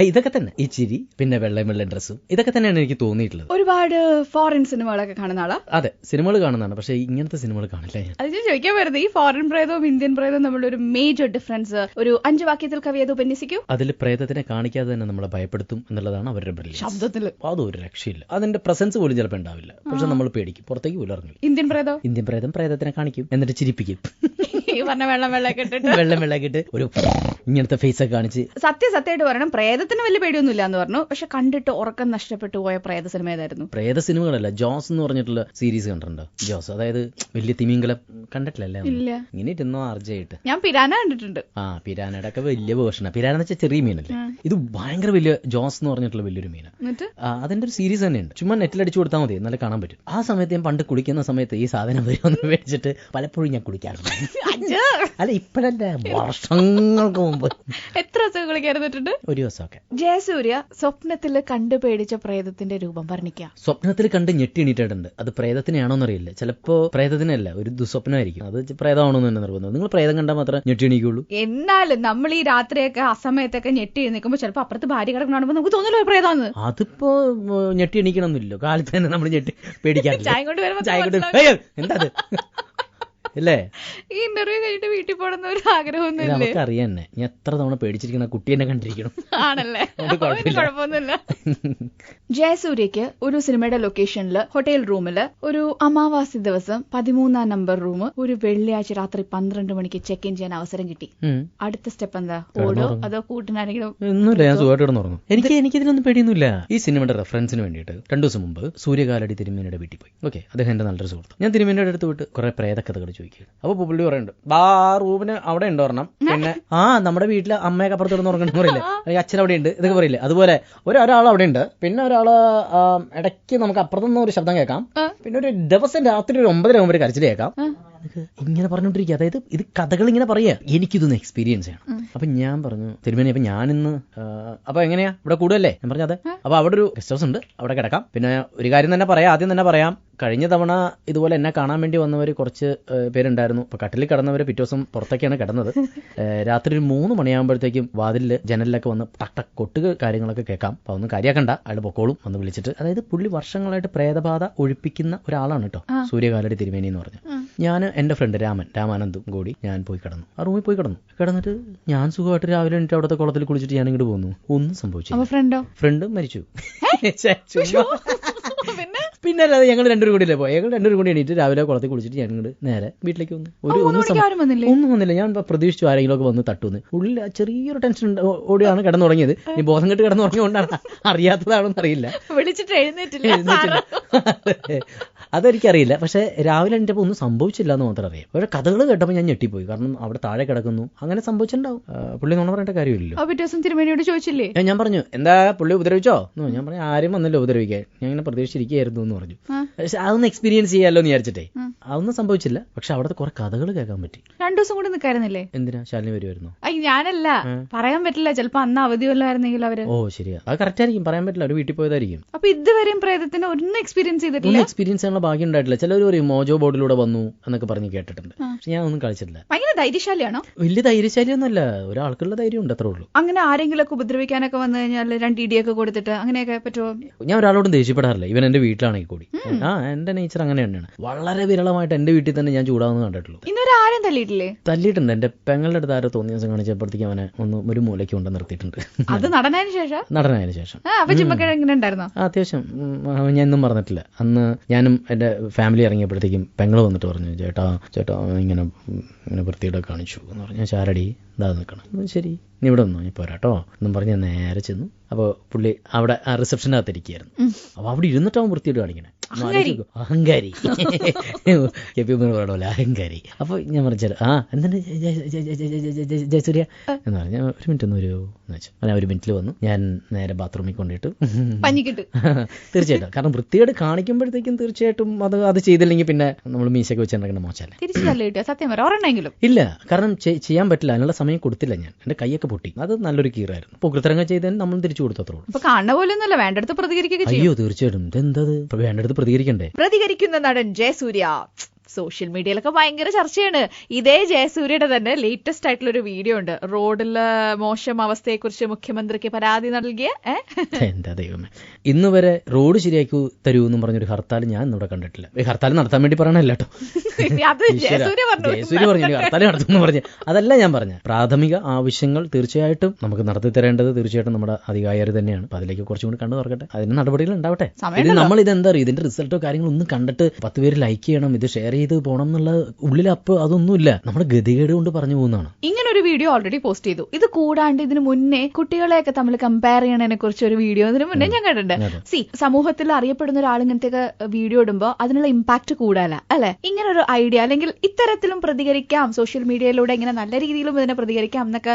ഇതൊക്കെ തന്നെ, ഈ ചിരി പിന്നെ വെള്ളയും ഡ്രസ്സും, ഇതൊക്കെ തന്നെയാണ് എനിക്ക് തോന്നിയിട്ടുള്ളത്. ഒരുപാട് ഫോറിൻ സിനിമകളൊക്കെ കാണുന്ന ആളാ? അതെ, സിനിമകൾ കാണുന്നതാണ്, പക്ഷെ ഇങ്ങനത്തെ സിനിമകൾ കാണില്ല ഞാൻ. അത് ചോദിക്കാൻ വരുന്നത്, ഈ ഫോറിൻ പ്രേതവും ഇന്ത്യൻ പ്രേതവും തമ്മിലുള്ള ഒരു മേജർ ഡിഫറൻസ് ഒരു 5 വാക്യത്തിൽ കവി അത് ഉപന്യസിക്കൂ. അതിൽ പ്രേതത്തിനെ കാണിക്കാതെ തന്നെ നമ്മളെ ഭയപ്പെടുത്തും എന്നുള്ളതാണ് അവരുടെ ബ്രില്യൻസ്. ശബ്ദത്തിൽ അതൊരു രക്ഷയില്ല. അതിന്റെ പ്രസൻസ് പോലും ചിലപ്പോൾ ഉണ്ടാവില്ല, പക്ഷെ നമ്മൾ പേടിക്കും, പുറത്തേക്ക് പോലും ഇറങ്ങില്ല. ഇന്ത്യൻ പ്രേതം പ്രേതത്തിനെ കാണിക്കും, എന്നിട്ട് ചിരിപ്പിക്കും. വെള്ളക്കിട്ട് ഒരു ഇങ്ങനത്തെ ഫേസ് ഒക്കെ കാണിച്ച്. സത്യമായിട്ട് പറയണം, പ്രേതത്തിന് വലിയ പേടിയൊന്നുമില്ല എന്ന് പറഞ്ഞു, പക്ഷെ കണ്ടിട്ട് ഉറക്കം നഷ്ടപ്പെട്ടു പോയ പ്രേത സിനിമ ഏതായിരുന്നു? പ്രേത സിനിമകളല്ല, ജോസ് എന്ന് പറഞ്ഞിട്ടുള്ള സീരീസ് കണ്ടിട്ടുണ്ടോ? ജോസ്, അതായത് വലിയ തിമിംഗലം കണ്ടിട്ടില്ലല്ലേ? ഇങ്ങനെ ഇരുന്നോ ആർജയായിട്ട്. ഞാൻ പിരാന കണ്ടിട്ടുണ്ട്. പിരാനയുടെ ഒക്കെ വലിയ വേർഷനാ. പിരാന എന്ന് വെച്ചാൽ ചെറിയ മീനല്ലേ, ഇത് ഭയങ്കര വലിയ ജോസ് എന്ന് പറഞ്ഞിട്ടുള്ള വലിയൊരു മീനാണ്. അതിന്റെ ഒരു സീരീസ് തന്നെയുണ്ട്, ചുമ്മാ നെറ്റിൽ അടിച്ചു കൊടുത്താൽ മതി, എന്നാലും കാണാൻ പറ്റും. ആ സമയത്ത് ഞാൻ പണ്ട് കുളിക്കുന്ന സമയത്ത് ഈ സാധനം വരുമെന്ന് മേടിച്ചിട്ട് പലപ്പോഴും ഞാൻ കുളിക്കാറുണ്ട്. അല്ല ഇപ്പഴല്ല, വർഷങ്ങൾക്ക് മുമ്പ്. എത്ര ദിവസം കുളിക്കാറുണ്ട്? ഒരു ദിവസമൊക്കെ. ജയസൂര്യ സ്വപ്നത്തിൽ കണ്ടു പേടിച്ച പ്രേതത്തിന്റെ രൂപം വർണ്ണിക്കാം. സ്വപ്നത്തിൽ കണ്ട് ഞെട്ടി എണീറ്റിട്ടുണ്ട്. അത് പ്രേതത്തിനെയാണോന്ന് അറിയില്ല, ചിലപ്പോ പ്രേതത്തിനല്ല, ഒരു ദുസ്വപ്നമായിരിക്കും. അത് പ്രേതമാണോന്ന് തന്നെ നിർബന്ധം. നിങ്ങൾ പ്രേതം കണ്ടാൽ മാത്രം ഞെട്ടി എണീക്കുള്ളൂ. എന്നാലും നമ്മൾ ഈ രാത്രിയൊക്കെ ആ സമയത്തൊക്കെ ഞെട്ടി നിൽക്കുമ്പോൾ ചിലപ്പോ അപ്പുറത്ത് ഭാര്യ കിടക്കണോ നമുക്ക് തോന്നല്ലോ പ്രേതാന്ന്. അതിപ്പോ ഞെട്ടി എണീക്കണമെന്നില്ലല്ലോ, കാലത്ത് തന്നെ നമ്മൾ ഞെട്ടി പേടിക്കാറില്ല. ചായ കൊണ്ട് വരുമ്പോ എന്താ അല്ലേ? ഈ ഇന്റർവ്യൂ കഴിഞ്ഞിട്ട് വീട്ടിൽ പോകണമെന്ന് ഒരു ആഗ്രഹമൊന്നുമില്ല. നമുക്ക് അറിയാൻ തന്നെ ഞാൻ എത്ര തവണ പേടിച്ചിരിക്കുന്ന കുട്ടി എന്നെ കണ്ടിരിക്കണം. ആണല്ലേ? കുഴപ്പമൊന്നുമില്ല. ജയസൂര്യക്ക് ഒരു സിനിമയുടെ ലൊക്കേഷനിൽ ഹോട്ടൽ റൂമില് ഒരു അമാവാസി ദിവസം 13-ാം നമ്പർ റൂം ഒരു വെള്ളിയാഴ്ച രാത്രി 12 മണിക്ക് ചെക്ക് ഇൻ ചെയ്യാൻ അവസരം കിട്ടി. അടുത്ത സ്റ്റെപ്പ് എന്താ? ഓടോ അതോ കൂട്ടിനാണെങ്കിലും? ഒന്നുമില്ല, ഞാൻ സുഖമായിട്ട് കിടന്നുറങ്ങും. എനിക്കിതിനൊന്നും പേടിയൊന്നുമില്ല. ഈ സിനിമയുടെ റെഫറൻസിന് വേണ്ടിയിട്ട് 2 ദിവസം മുമ്പ് സൂര്യകാലടി തിരുമേനിയുടെ വീട്ടിൽ പോയി. ഓക്കെ, അദ്ദേഹം എന്റെ നല്ലൊരു സുഹൃത്ത്. ഞാൻ തിരുമേനിയുടെ അടുത്ത് വിട്ട് കുറെ പ്രേതക്കഥകൾ ചോദിക്കും. അപ്പൊ പുള്ളി പറയുന്നുണ്ട്, ആ റൂമിന് അവിടെ ഉണ്ട് ഒരെണ്ണം, പിന്നെ നമ്മുടെ വീട്ടില് അമ്മയൊക്കെ അപ്പുറത്ത് കിടന്ന് ഉറങ്ങണം പറയില്ലേ, അച്ഛൻ അവിടെ ഉണ്ട്, ഇതൊക്കെ പറയില്ലേ, അതുപോലെ ഒരാൾ അവിടെ ഉണ്ട്, പിന്നെ ഒരാള് ഇടയ്ക്ക് നമുക്ക് അപ്പുറത്തുനിന്ന് ഒരു ശബ്ദം കേൾക്കാം, പിന്നെ ഒരു ദിവസം രാത്രി ഒരു 9:30 ആകുമ്പോൾ കരച്ചിൽ കേൾക്കാം. ഇങ്ങനെ പറഞ്ഞോണ്ടിരിക്കുക. അതായത് ഇത് കഥകൾ ഇങ്ങനെ പറയാ, എനിക്കിതൊന്ന് എക്സ്പീരിയൻസ് ചെയ്യണം. അപ്പൊ ഞാൻ പറഞ്ഞു, തിരുമേനി അപ്പൊ ഞാനിന്ന് അപ്പൊ എങ്ങനെയാ ഇവിടെ കൂടുമല്ലേ? ഞാൻ പറഞ്ഞു അതെ. അപ്പൊ അവിടെ ഒരു ഗസ്റ്റ് ഹൗസ് ഉണ്ട്, അവിടെ കിടക്കാം. പിന്നെ ഒരു കാര്യം തന്നെ പറയാം, ആദ്യം തന്നെ പറയാം, കഴിഞ്ഞ തവണ ഇതുപോലെ എന്നെ കാണാൻ വേണ്ടി വന്നവർ കുറച്ച് പേരുണ്ടായിരുന്നു. അപ്പൊ കട്ടിലിൽ കിടന്നവര് പിറ്റേ ദിവസം പുറത്തൊക്കെയാണ് കിടന്നത്. രാത്രി ഒരു 3 മണിയാകുമ്പോഴത്തേക്കും വാതിലില് ജനലിലൊക്കെ വന്ന് ടക്ക് കൊട്ടുക കാര്യങ്ങളൊക്കെ കേൾക്കാം. അപ്പൊ ഒന്നും കാര്യാക്കണ്ട, അയാൾ പൊക്കോളും വന്ന് വിളിച്ചിട്ട്. അതായത് പുള്ളി വർഷങ്ങളായിട്ട് പ്രേതബാധ ഒഴിപ്പിക്കുന്ന ഒരാളാണ് കേട്ടോ, സൂര്യകാലടി തിരുമേനി എന്ന് പറഞ്ഞു. ഞാൻ എന്റെ ഫ്രണ്ട് രാമാനന്ദും കൂടി ഞാൻ പോയി കിടന്നു. ആ റൂമിൽ പോയി കിടന്നിട്ട് ഞാൻ സുഖമായിട്ട് രാവിലെ എണീറ്റ് അവിടുത്തെ കുളത്തിൽ കുളിച്ചിട്ട് ഞാൻ ഇങ്ങോട്ട് പോന്നു. ഒന്നും സംഭവിച്ചില്ല. ഫ്രണ്ട് മരിച്ചു. പിന്നെ അല്ലാതെ ഞങ്ങൾ 2 കൂടിയല്ലേ പോയി. ഞങ്ങൾ 2 കൂടി എണീറ്റ് രാവിലെ കുളത്തിൽ കുളിച്ചിട്ട് ഞാൻ ഇങ്ങോട്ട് നേരെ വീട്ടിലേക്ക് വന്നു. ഒന്നും വന്നില്ല. ഞാൻ പ്രതീക്ഷിച്ചു ആരെങ്കിലും ഒക്കെ വന്ന് തട്ടുന്ന്. ഉള്ളിൽ ചെറിയൊരു ടെൻഷൻ ഓടിയാണ് കിടന്നു തുടങ്ങിയത്. ഈ ബോധം കെട്ട് കിടന്നു തുടങ്ങിയോണ്ടാണ്, അറിയാത്തതാണെന്ന് അറിയില്ല. വിളിച്ചിട്ട് എഴുന്നേറ്റില്ല. അതെനിക്കറിയില്ല. പക്ഷെ രാവിലെ എണീറ്റപ്പോൾ ഒന്നും സംഭവിച്ചില്ല എന്ന് മാത്രം അറിയാം. പക്ഷെ കഥകൾ കേട്ടപ്പോൾ ഞാൻ ഞെട്ടിപ്പോയി. കാരണം അവിടെ താഴെ കിടക്കുന്നു, അങ്ങനെ സംഭവിച്ചിട്ടുണ്ടാവും. പുള്ളി നോണ പറയേണ്ട കാര്യമില്ലല്ലോ. തിരുമേനിയോട് ചോദിച്ചില്ലേ? ഞാൻ പറഞ്ഞു, എന്താ പുള്ളി ഉപദ്രവിച്ചോ? ഞാൻ പറഞ്ഞു, ആരും വന്നല്ലോ ഉപദ്രവിക്കാൻ, ഞാൻ ഇങ്ങനെ പ്രതീക്ഷിച്ചിരിക്കുകയായിരുന്നു എന്ന് പറഞ്ഞു. പക്ഷെ അതൊന്ന് എക്സ്പീരിയൻസ് ചെയ്യാമല്ലോ എന്ന് വിചാരിച്ചിട്ടേ. അതൊന്നും സംഭവിച്ചില്ല. പക്ഷെ അവിടുത്തെ കുറെ കഥകൾ കേൾക്കാൻ പറ്റി. 2 ദിവസം കൂടി നിൽക്കായിരുന്നില്ലേ? എന്തിനാ? ശാലിനി വരുമായിരുന്നു. ഞാനല്ല, പറയാൻ പറ്റില്ല, ചിലപ്പോ അന്ന് അവധി വല്ലതായിരുന്നെങ്കിൽ അവര്. ഓ ശരിയാ, അത് കറക്റ്റ് ആയിരിക്കും, പറയാൻ പറ്റില്ല, അവര് വീട്ടിൽ പോയതായിരിക്കും. അപ്പൊ ഇതുവരെയും പ്രേതത്തിന് ഒന്നും എക്സ്പീരിയൻസ് ചെയ്തിട്ടില്ല. എക്സ്പീരിയൻസ് ചെയ്യാനുള്ള ഭാഗ്യം ഉണ്ടായിട്ടില്ല. ചിലർ പറയും മോജോ ബോർഡിലൂടെ വന്നു എന്നൊക്കെ പറഞ്ഞ് കേട്ടിട്ടുണ്ട്. പക്ഷെ ഞാൻ ഒന്നും കളിച്ചിട്ടില്ല. ഭയങ്കര ധൈര്യശാലിയാണോ? വലിയ ധൈര്യശാലിയൊന്നുമല്ല, ഒരാൾക്കുള്ള ധൈര്യം ഉണ്ട്, അത്രേ ഉള്ളൂ. അങ്ങനെ ആരെങ്കിലും ഒക്കെ ഉപദ്രവിക്കാനൊക്കെ വന്നു കഴിഞ്ഞാൽ 2 ഇടിയൊക്കെ കൊടുത്തിട്ട് അങ്ങനെയൊക്കെ പറ്റുമോ? ഞാൻ ഒരാളോടും ദേഷ്യപ്പെടാറില്ല, ഇവൻ എന്റെ വീട്ടിലാണെങ്കിൽ കൂടി. എന്റെ നേച്ചർ അങ്ങനെ തന്നെയാണ്. വളരെ വിരള ആദ്യമായിട്ട് എന്റെ വീട്ടിൽ തന്നെ ഞാൻ ചൂടാവുന്ന കണ്ടിട്ടുള്ളൂ. ഇന്നൊരു ആരും തല്ലിയിട്ടില്ലേ? തല്ലിയിട്ടുണ്ട്. എന്റെ പെങ്ങളുടെ അടുത്ത് ആരോ തോന്നിയ ദിവസം കാണിച്ചപ്പോഴത്തേക്കും അവനെ ഒരു മൂലയ്ക്ക് കൊണ്ട് നിർത്തിയിട്ടുണ്ട്. അത് നടനതിന് ശേഷം. അപ്പൊ ജിമ്മൊക്കെ എങ്ങനെ ഉണ്ടായിരുന്നു? അത്യാവശ്യം ഞാൻ ഇന്നും പറഞ്ഞിട്ടില്ല. അന്ന് ഞാനും എന്റെ ഫാമിലി ഇറങ്ങിയപ്പോഴത്തേക്കും പെങ്ങള് വന്നിട്ട് പറഞ്ഞു, ചേട്ടാ ഇങ്ങനെ വൃത്തിയുടെ കാണിച്ചു എന്ന് പറഞ്ഞു. ചാരടി ഇതാ നിൽക്കണം. ശരി നീ ഇവിടെ വന്നോ, ഞാൻ പോരാട്ടോ എന്നും പറഞ്ഞ് ഞാൻ നേരെ ചെന്നു. അപ്പോൾ പുള്ളി അവിടെ ആ റിസപ്ഷനകത്തിരിക്കുകയായിരുന്നു. അപ്പൊ അവിടെ ഇരുന്നിട്ട് അവൻ വൃത്തിയിട്ട് കാണിക്കണേ. അഹങ്കാരി പറയണല്ലോ, അഹങ്കാരി. അപ്പൊ ഞാൻ പറഞ്ഞു എന്താണ് ജയസൂര്യ എന്ന് പറഞ്ഞു. ഒരു മിനിറ്റ് ഒന്ന് വരുമോ എന്ന് വെച്ചു. ഞാൻ ഒരു മിനിറ്റിൽ വന്നു. ഞാൻ നേരെ ബാത്റൂമിൽ കൊണ്ടിട്ട് തീർച്ചയായിട്ടും, കാരണം വൃത്തിയോട് കാണിക്കുമ്പോഴത്തേക്കും തീർച്ചയായിട്ടും അത് ചെയ്തില്ലെങ്കിൽ പിന്നെ നമ്മൾ മീശയൊക്കെ വെച്ചിട്ടുണ്ടെങ്കിൽ മോശമല്ലേ? സത്യം പറ ഇല്ല, കാരണം ചെയ്യാൻ പറ്റില്ല, അതിനുള്ള സമയം കൊടുത്തില്ല ഞാൻ. എന്റെ കൈയൊക്കെ പൊട്ടി. അത് നല്ലൊരു കീറായിരുന്നു. പൊക്കൃത്തരങ്ങൾ ചെയ്തതിന് നമ്മൾ തിരിച്ചു കൊടുത്തത്രേ ഉള്ളൂ. കാണുന്ന പോലെ ഒന്നുമല്ല, വേണ്ടടുത്ത് പ്രതികരിക്കുക. അയ്യോ തീർച്ചയായിട്ടും, ഇതെന്തത് വേണ്ടടുത്ത് പ്രതികരിക്കണ്ടേ? പ്രതികരിക്കുന്ന നടൻ ജയസൂര്യ സോഷ്യൽ മീഡിയയിലൊക്കെ ഭയങ്കര ചർച്ചയാണ്. ഇതേ ജയസൂര്യയുടെ തന്നെ ലേറ്റസ്റ്റ് ആയിട്ടുള്ള ഒരു വീഡിയോ ഉണ്ട്. റോഡിലെ മോശം അവസ്ഥയെ കുറിച്ച് മുഖ്യമന്ത്രിക്ക് പരാതി നൽകിയ എന്താ ദൈവമേ, ഇന്ന് വരെ റോഡ് ശരിയാക്കി തരൂ എന്നും പറഞ്ഞൊരു ഹർത്താൽ ഞാൻ ഇവിടെ കണ്ടിട്ടില്ല. ഹർത്താൽ നടത്താൻ വേണ്ടി പറയണല്ലോ കേട്ടോ. ജയസൂര്യ പറഞ്ഞു ഹർത്താൽ നടത്തുമെന്ന് പറഞ്ഞ്. അതല്ല ഞാൻ പറഞ്ഞ പ്രാഥമിക ആവശ്യങ്ങൾ തീർച്ചയായിട്ടും നമുക്ക് നടത്തി തരേണ്ടത് തീർച്ചയായിട്ടും നമ്മുടെ അധികാരികൾ തന്നെയാണ്. അപ്പൊ അതിലേക്ക് കുറച്ചും കൂടി കണ്ടു തുറക്കട്ടെ, അതിന് നടപടികൾ ഉണ്ടാവട്ടെ. ഇത് നമ്മൾ ഇതെന്താ അറിയും, ഇതിന്റെ റിസൾട്ടോ കാര്യങ്ങളൊന്നും കണ്ടിട്ട് 10 പേര് ലൈക്ക് ചെയ്യണം, ഇത് ഷെയർ ചെയ്ത് പോകണം എന്നുള്ള ഉള്ളിൽ അപ്പൊ അതൊന്നുമില്ല. നമ്മുടെ ഗതികേട് കൊണ്ട് പറഞ്ഞു പോകുന്നതാണ്. ഇങ്ങനെ ഒരു വീഡിയോ ഓൾറെഡി പോസ്റ്റ് ചെയ്തു. ഇത് കൂടാണ്ട് ഇതിന് മുന്നേ കുട്ടികളെയൊക്കെ തമ്മിൽ കമ്പയർ ചെയ്യണതിനെ കുറിച്ച് ഒരു വീഡിയോ ഇതിന് മുന്നേ ഞാൻ കണ്ടിട്ടുണ്ട്. സമൂഹത്തിൽ അറിയപ്പെടുന്ന ഒരാൾ ഇങ്ങനത്തെ വീഡിയോ ഇടുമ്പോ അതിനുള്ള ഇമ്പാക്ട് കൂടാല അല്ലെ? ഇങ്ങനെ ഒരു ഐഡിയ അല്ലെങ്കിൽ ഇത്തരത്തിലും പ്രതികരിക്കാം, സോഷ്യൽ മീഡിയയിലൂടെ ഇങ്ങനെ നല്ല രീതിയിലും ഇതിനെ പ്രതികരിക്കാം എന്നൊക്കെ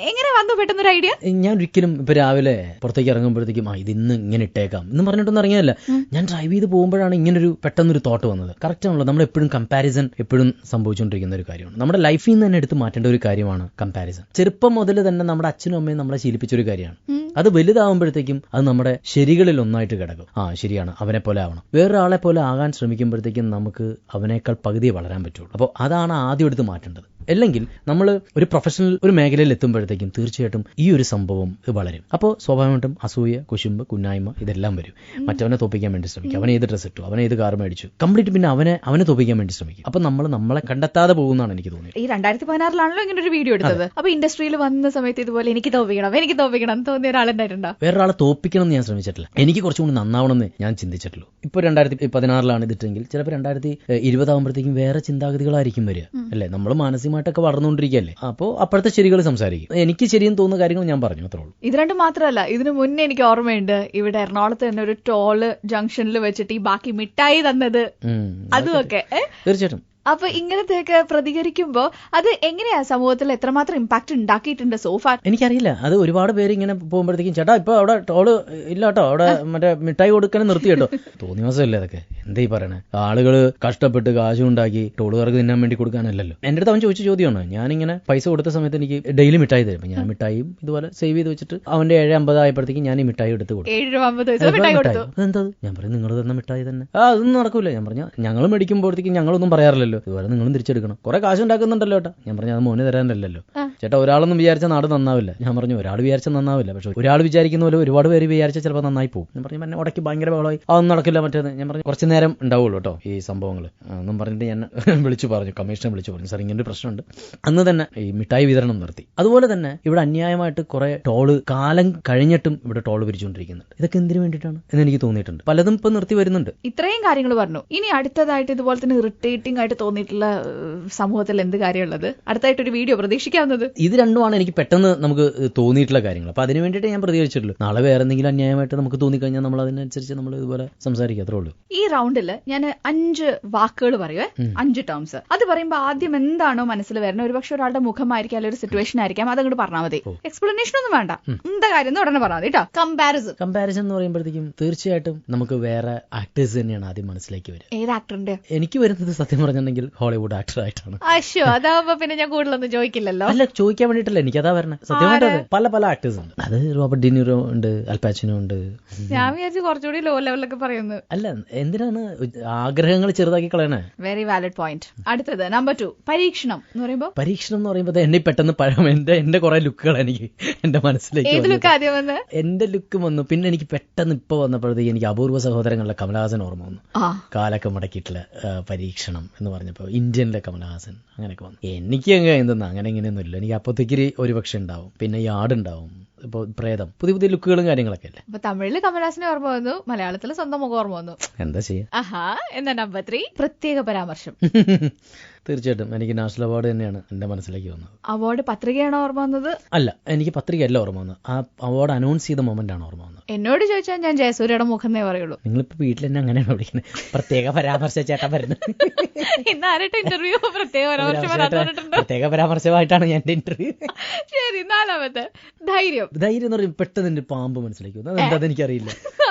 എങ്ങനെ വന്നു പെട്ടെന്നൊരു ഐഡിയ? ഞാൻ ഒരിക്കലും ഇപ്പൊ രാവിലെ പുറത്തേക്ക് ഇറങ്ങുമ്പോഴത്തേക്കും ഇത് ഇന്ന് ഇങ്ങനെ ഇട്ടേക്കാം എന്ന് പറഞ്ഞിട്ടൊന്നും ഇറങ്ങിയല്ല. ഞാൻ ഡ്രൈവ് ചെയ്ത് പോകുമ്പോഴാണ് ഇങ്ങനൊരു പെട്ടെന്നൊരു തോട്ട് വന്നത്. കറക്റ്റ് ആണല്ലോ, നമ്മൾ എപ്പോഴും കമ്പാരിസൺ എപ്പോഴും സംഭവിച്ചുകൊണ്ടിരിക്കുന്ന ഒരു കാര്യമാണ്. നമ്മുടെ ലൈഫിൽ നിന്ന് തന്നെ എടുത്ത് മാറ്റേണ്ട ഒരു കാര്യമാണ് കമ്പാരിസൺ. ചെറുപ്പം മുതൽ തന്നെ നമ്മുടെ അച്ഛനും അമ്മയും നമ്മളെ ശീലിപ്പിച്ച ഒരു കാര്യമാണ്. അത് വലുതാവുമ്പോഴത്തേക്കും അത് നമ്മുടെ ശരികളിൽ ഒന്നായിട്ട് കിടക്കും. ശരിയാണ്, അവനെ പോലെ ആവണം. വേറൊരാളെ പോലെ ആകാൻ ശ്രമിക്കുമ്പോഴത്തേക്കും നമുക്ക് അവനേക്കാൾ പകുതിയെ വളരാൻ പറ്റുള്ളൂ. അപ്പോൾ അതാണ് ആദ്യം എടുത്ത് മാറ്റേണ്ടത്. അല്ലെങ്കിൽ നമ്മൾ ഒരു പ്രൊഫഷണൽ ഒരു മേഖലയിൽ എത്തുമ്പോഴത്തേക്കും തീർച്ചയായിട്ടും ഈ ഒരു സംഭവം വളരും. അപ്പോൾ സ്വാഭാവികമായിട്ടും അസൂയ, കുശുമ്പ്, കുന്നായ്മ ഇതെല്ലാം വരും. മറ്റവനെ തോപ്പിക്കാൻ വേണ്ടി ശ്രമിക്കും. അവനെ ഏത് ഡ്രസ് ഇട്ടു, അവനെ ഏത് കാർ മേടിച്ചു, കംപ്ലീറ്റ് പിന്നെ അവനെ തോപ്പിക്കാൻ വേണ്ടി ശ്രമിക്കും. അപ്പൊ നമ്മളെ കണ്ടെത്താതെ പോകുന്നതാണ് എനിക്ക് തോന്നിയത്. ഈ 2016 ഇങ്ങനെ ഒരു വീഡിയോ എടുത്തത്. അപ്പൊ ഇൻഡസ്ട്രിയിൽ വന്ന സമയത്ത് ഇതുപോലെ എനിക്ക് തോപ്പിക്കണം തോന്നിയ ഒരാളുണ്ടായിട്ടുണ്ടോ? വേറൊരാളെ തോപ്പിക്കണം എന്ന് ഞാൻ ശ്രമിച്ചിട്ടില്ല. എനിക്ക് കുറച്ചും കൂടി നന്നാവണം എന്ന് ഞാൻ ചിന്തിച്ചിട്ടുള്ളൂ. ഇപ്പൊ 2016 ഇതിട്ടെങ്കിൽ ചിലപ്പോൾ 2020 ആകുമ്പോഴത്തേക്കും വേറെ ചിന്താഗതികളായിരിക്കും വരിക അല്ലെ? നമ്മൾ മാനസികമായിട്ടൊക്കെ വളർന്നുകൊണ്ടിരിക്കുകയല്ലേ. അപ്പോൾ അപ്പോഴത്തെ ശരികൾ സംസാരിക്കും. എനിക്ക് ശരിയെന്ന് തോന്നുന്ന കാര്യങ്ങൾ ഞാൻ പറഞ്ഞു, അത്രേ ഉള്ളൂ. ഇത് രണ്ടും മാത്രമല്ല, ഇതിനു മുന്നേ എനിക്ക് ഓർമ്മയുണ്ട്, ഇവിടെ എറണാകുളത്ത് തന്നെ ഒരു ടോള് ജംഗ്ഷനിൽ വെച്ചിട്ട് ഈ ബാക്കി മിഠായി തന്നത്, അതുമൊക്കെ തീർച്ചയായിട്ടും. അപ്പൊ ഇങ്ങനത്തെയൊക്കെ പ്രതികരിക്കുമ്പോ അത് എങ്ങനെയാ സമൂഹത്തിൽ എത്രമാത്രം ഇമ്പാക്ട് ഉണ്ടാക്കിയിട്ടുണ്ട് സോഫാർ? എനിക്കറിയില്ല. അത് ഒരുപാട് പേര് ഇങ്ങനെ പോകുമ്പോഴത്തേക്കും ചേട്ടാ ഇപ്പൊ അവിടെ ടോള് ഇല്ല കേട്ടോ, അവിടെ മറ്റേ മിഠായി കൊടുക്കണം നിർത്തി കേട്ടോ. തോന്നിവാസമല്ലേ അതൊക്കെ? എന്താ ഈ പറയണേ? ആളുകൾ കഷ്ടപ്പെട്ട് കാശുണ്ടാക്കി ടോളുകാർക്ക് തിന്നാൻ വേണ്ടി കൊടുക്കാനല്ലല്ലോ. എന്റെ അടുത്ത് അവൻ ചോദിച്ച ചോദ്യമാണ്. ഞാനിങ്ങനെ പൈസ കൊടുത്ത സമയത്ത് എനിക്ക് ഡെയിലി മിഠായി തരും. ഞാൻ മിഠായിയും ഇതുപോലെ സേവ് ചെയ്ത് വെച്ചിട്ട് അവന്റെ 7.50 ആയപ്പോഴത്തേക്കും ഞാൻ ഈ മിഠായി എടുത്ത് കൊടുത്തു. 7.50 അതെന്താ? ഞാൻ പറഞ്ഞു നിങ്ങൾ തന്ന മിഠായി തന്നെ. അതൊന്നും നടക്കൂല. ഞാൻ പറഞ്ഞു ഞങ്ങൾ മേടിക്കുമ്പോഴത്തേക്കും ഞങ്ങളൊന്നും പറയാറില്ലല്ലോ, ഇതുപോലെ നിങ്ങളും തിരിച്ചെടുക്കണം. കുറെ കാശ് ഉണ്ടാക്കുന്നുണ്ടല്ലോ ചേട്ടാ. ഞാൻ പറഞ്ഞു അത് മോന് തരാനല്ലോ ചേട്ടാ. ഒരാളൊന്നും വിചാരിച്ച നാട് നന്നാവില്ല. ഞാൻ പറഞ്ഞു ഒരാൾ വിചാരിച്ച നന്നാവില്ല, പക്ഷെ ഒരാൾ വിചാരിക്കുന്ന പോലെ ഒരുപാട് പേര് വിചാരിച്ചാൽ ചിലപ്പോൾ നന്നായി പോകും. ഞാൻ പറഞ്ഞു പിന്നെ ഉടക്കി ഭയങ്കര ബഹളമായി, അതൊന്നും നടക്കില്ല മറ്റേത്. ഞാൻ പറഞ്ഞു കുറച്ച് നേരം ഉണ്ടാവുള്ളൂ കേട്ടോ ഈ സംഭവങ്ങൾ എന്നും പറഞ്ഞിട്ട് ഞാൻ വിളിച്ചു പറഞ്ഞു, കമ്മീഷനെ വിളിച്ചു പറഞ്ഞു, സാർ ഇങ്ങനെ ഒരു പ്രശ്നമുണ്ട്. അന്ന് തന്നെ ഈ മിഠായി വിതരണം നിർത്തി. അതുപോലെ തന്നെ ഇവിടെ അന്യായമായിട്ട് കുറെ ടോള് കാലം കഴിഞ്ഞിട്ടും ഇവിടെ ടോള് പിരിച്ചുകൊണ്ടിരിക്കുന്നുണ്ട്. ഇതൊക്കെ എന്തിനു വേണ്ടിയിട്ടാണ് എന്ന് എനിക്ക് തോന്നിയിട്ടുണ്ട്. പലതും ഇപ്പൊ നിർത്തി വരുന്നുണ്ട്. ഇത്രയും കാര്യങ്ങൾ പറഞ്ഞു. ഇനി അടുത്തതായിട്ട് ഇതുപോലെ തന്നെ ഇറിറ്റേറ്റിംഗ് ആയിട്ട് തോന്നിയിട്ടുള്ള സമൂഹത്തിൽ എന്ത് കാര്യമുള്ളത്? അടുത്തായിട്ടൊരു വീഡിയോ പ്രതീക്ഷിക്കാവുന്നത്? ഇത് രണ്ടുമാണ് എനിക്ക് പെട്ടെന്ന് നമുക്ക് തോന്നിയിട്ടുള്ള കാര്യങ്ങൾ. അപ്പൊ അതിന് വേണ്ടിയിട്ട് ഞാൻ പ്രതികരിച്ചിട്ടുള്ളൂ. നാളെ വേറെ എന്തെങ്കിലും അന്യായമായിട്ട് നമുക്ക് തോന്നിക്കഴിഞ്ഞാൽ നമ്മൾ അതിനനുസരിച്ച് നമ്മൾ ഇതുപോലെ സംസാരിക്കാത്രേ ഉള്ളൂ. ഈ റൗണ്ടിൽ ഞാൻ 5 വാക്കുകൾ പറയുവേ, 5 ടേംസ്. അത് പറയുമ്പോൾ ആദ്യം എന്താണോ മനസ്സിൽ വരുന്നത്, ഒരുപക്ഷെ ഒരാളുടെ മുഖമായിരിക്കും അല്ലെങ്കിൽ ഒരു സിറ്റുവേഷൻ ആയിരിക്കാം, അതങ്ങോട്ട് പറഞ്ഞാൽ മതി. എക്സ്പ്ലനേഷൻ ഒന്നും വേണ്ട, എന്താ കാര്യം ഉടനെ പറഞ്ഞാൽ മതി കേട്ടോ. കമ്പാരിസൺ എന്ന് പറയുമ്പോഴത്തേക്കും തീർച്ചയായിട്ടും നമുക്ക് വേറെ ആക്ടേഴ്സ് തന്നെയാണ് ആദ്യം മനസ്സിലേക്ക് വരിക. ഏത് ആക്ടറിന്റെ? എനിക്ക് വരുന്നത് സത്യം പറഞ്ഞിട്ടുണ്ടെങ്കിൽ ഹോളിവുഡ് ആക്ടർ ആയിട്ടാണ്. അതാവുമ്പോ പിന്നെ ഞാൻ കൂടുതലൊന്നും ചോദിക്കില്ലല്ലോ. അല്ല, ചോദിക്കാൻ വേണ്ടിട്ടല്ല എനിക്കതാ വരണേ. സത്യമായിട്ട് പല പല ആക്ടേഴ്സ് ഉണ്ട്. അത് റോബർട്ട് ഡിനിറോ ഉണ്ട്, അൽപാച്ചിനോ ഉണ്ട്. ഞാൻ വിചാരിച്ചു കുറച്ചുകൂടി ലോ ലെവലൊക്കെ പറയുന്നത്. അല്ല, എന്തിനാണ് ആഗ്രഹങ്ങൾ ചെറുതാക്കി കളയണേ? Very valid point. അടുത്തത് നമ്പർ 2, പരീക്ഷണം എന്ന് പറയുമ്പോ. പരീക്ഷണം എന്ന് പറയുമ്പോൾ എന്നെ പെട്ടെന്ന് എന്റെ കുറെ ലുക്കുകൾ എനിക്ക് എന്റെ മനസ്സിലേക്ക് എന്റെ ലുക്ക് വന്നു. പിന്നെ എനിക്ക് പെട്ടെന്ന് ഇപ്പൊ വന്നപ്പോഴത്തേക്ക് എനിക്ക് അപൂർവ സഹോദരങ്ങളുടെ കമലഹാസൻ ഓർമ്മ വന്നു. കാലൊക്കെ മുടക്കിയിട്ടുള്ള പരീക്ഷണം എന്ന് പറഞ്ഞപ്പോ ഇന്ത്യനിലെ കമലഹാസൻ അങ്ങനെയൊക്കെ വന്നു. എനിക്ക് എന്തെന്നാ അങ്ങനെ ഇങ്ങനെയൊന്നും ഇല്ല. എനിക്ക് അപ്പത്തേക്ക് ഒരു പക്ഷെ ഉണ്ടാവും, പിന്നെ ഈ ആടുണ്ടാവും, ഇപ്പൊ പ്രേതം, പുതിയ പുതിയ ലുക്കുകളും കാര്യങ്ങളൊക്കെ അല്ലേ. അപ്പൊ തമിഴില് കമലഹാസനെ ഓർമ്മ വന്നു, മലയാളത്തില് സ്വന്തം മുഖം ഓർമ്മ വന്നു. എന്താ ചെയ്യാ. എന്നാ നമ്പർ 3, പ്രത്യേക പരാമർശം. തീർച്ചയായിട്ടും എനിക്ക് നാഷണൽ അവാർഡ് തന്നെയാണ് എന്റെ മനസ്സിലേക്ക് വന്നത്. അവാർഡ് പത്രികയാണോ ഓർമ്മ വന്നത്? അല്ല, എനിക്ക് പത്രികയല്ല ഓർമ്മ വന്നത്, ആ അവാർഡ് അനൗൺസ് ചെയ്ത മൊമെന്റ് ആണ് ഓർമ്മ വന്നത്. എന്നോട് ചോദിച്ചാൽ ഞാൻ ജയസൂര്യയുടെ മുഖം എന്നേ പറയുള്ളൂ. നിങ്ങളിപ്പോ വീട്ടിൽ തന്നെ അങ്ങനെയാണ് വിളിക്കുന്നത്, പ്രത്യേക പരാമർശ ചേട്ടൻ വരുന്നത്. ഇന്ന് ആരുടെ ഇന്റർവ്യൂ പ്രത്യേക പരാമർശമായിട്ടാണ് ഞാൻ ഇന്റർവ്യൂ. ശരി, 4ാമത്തെ, ധൈര്യം. ധൈര്യം എന്ന് പറയുമ്പോൾ പെട്ടെന്ന് എന്റെ പാമ്പ് മനസ്സിലേക്ക് വന്നു. അതെന്താ എനിക്കറിയില്ല.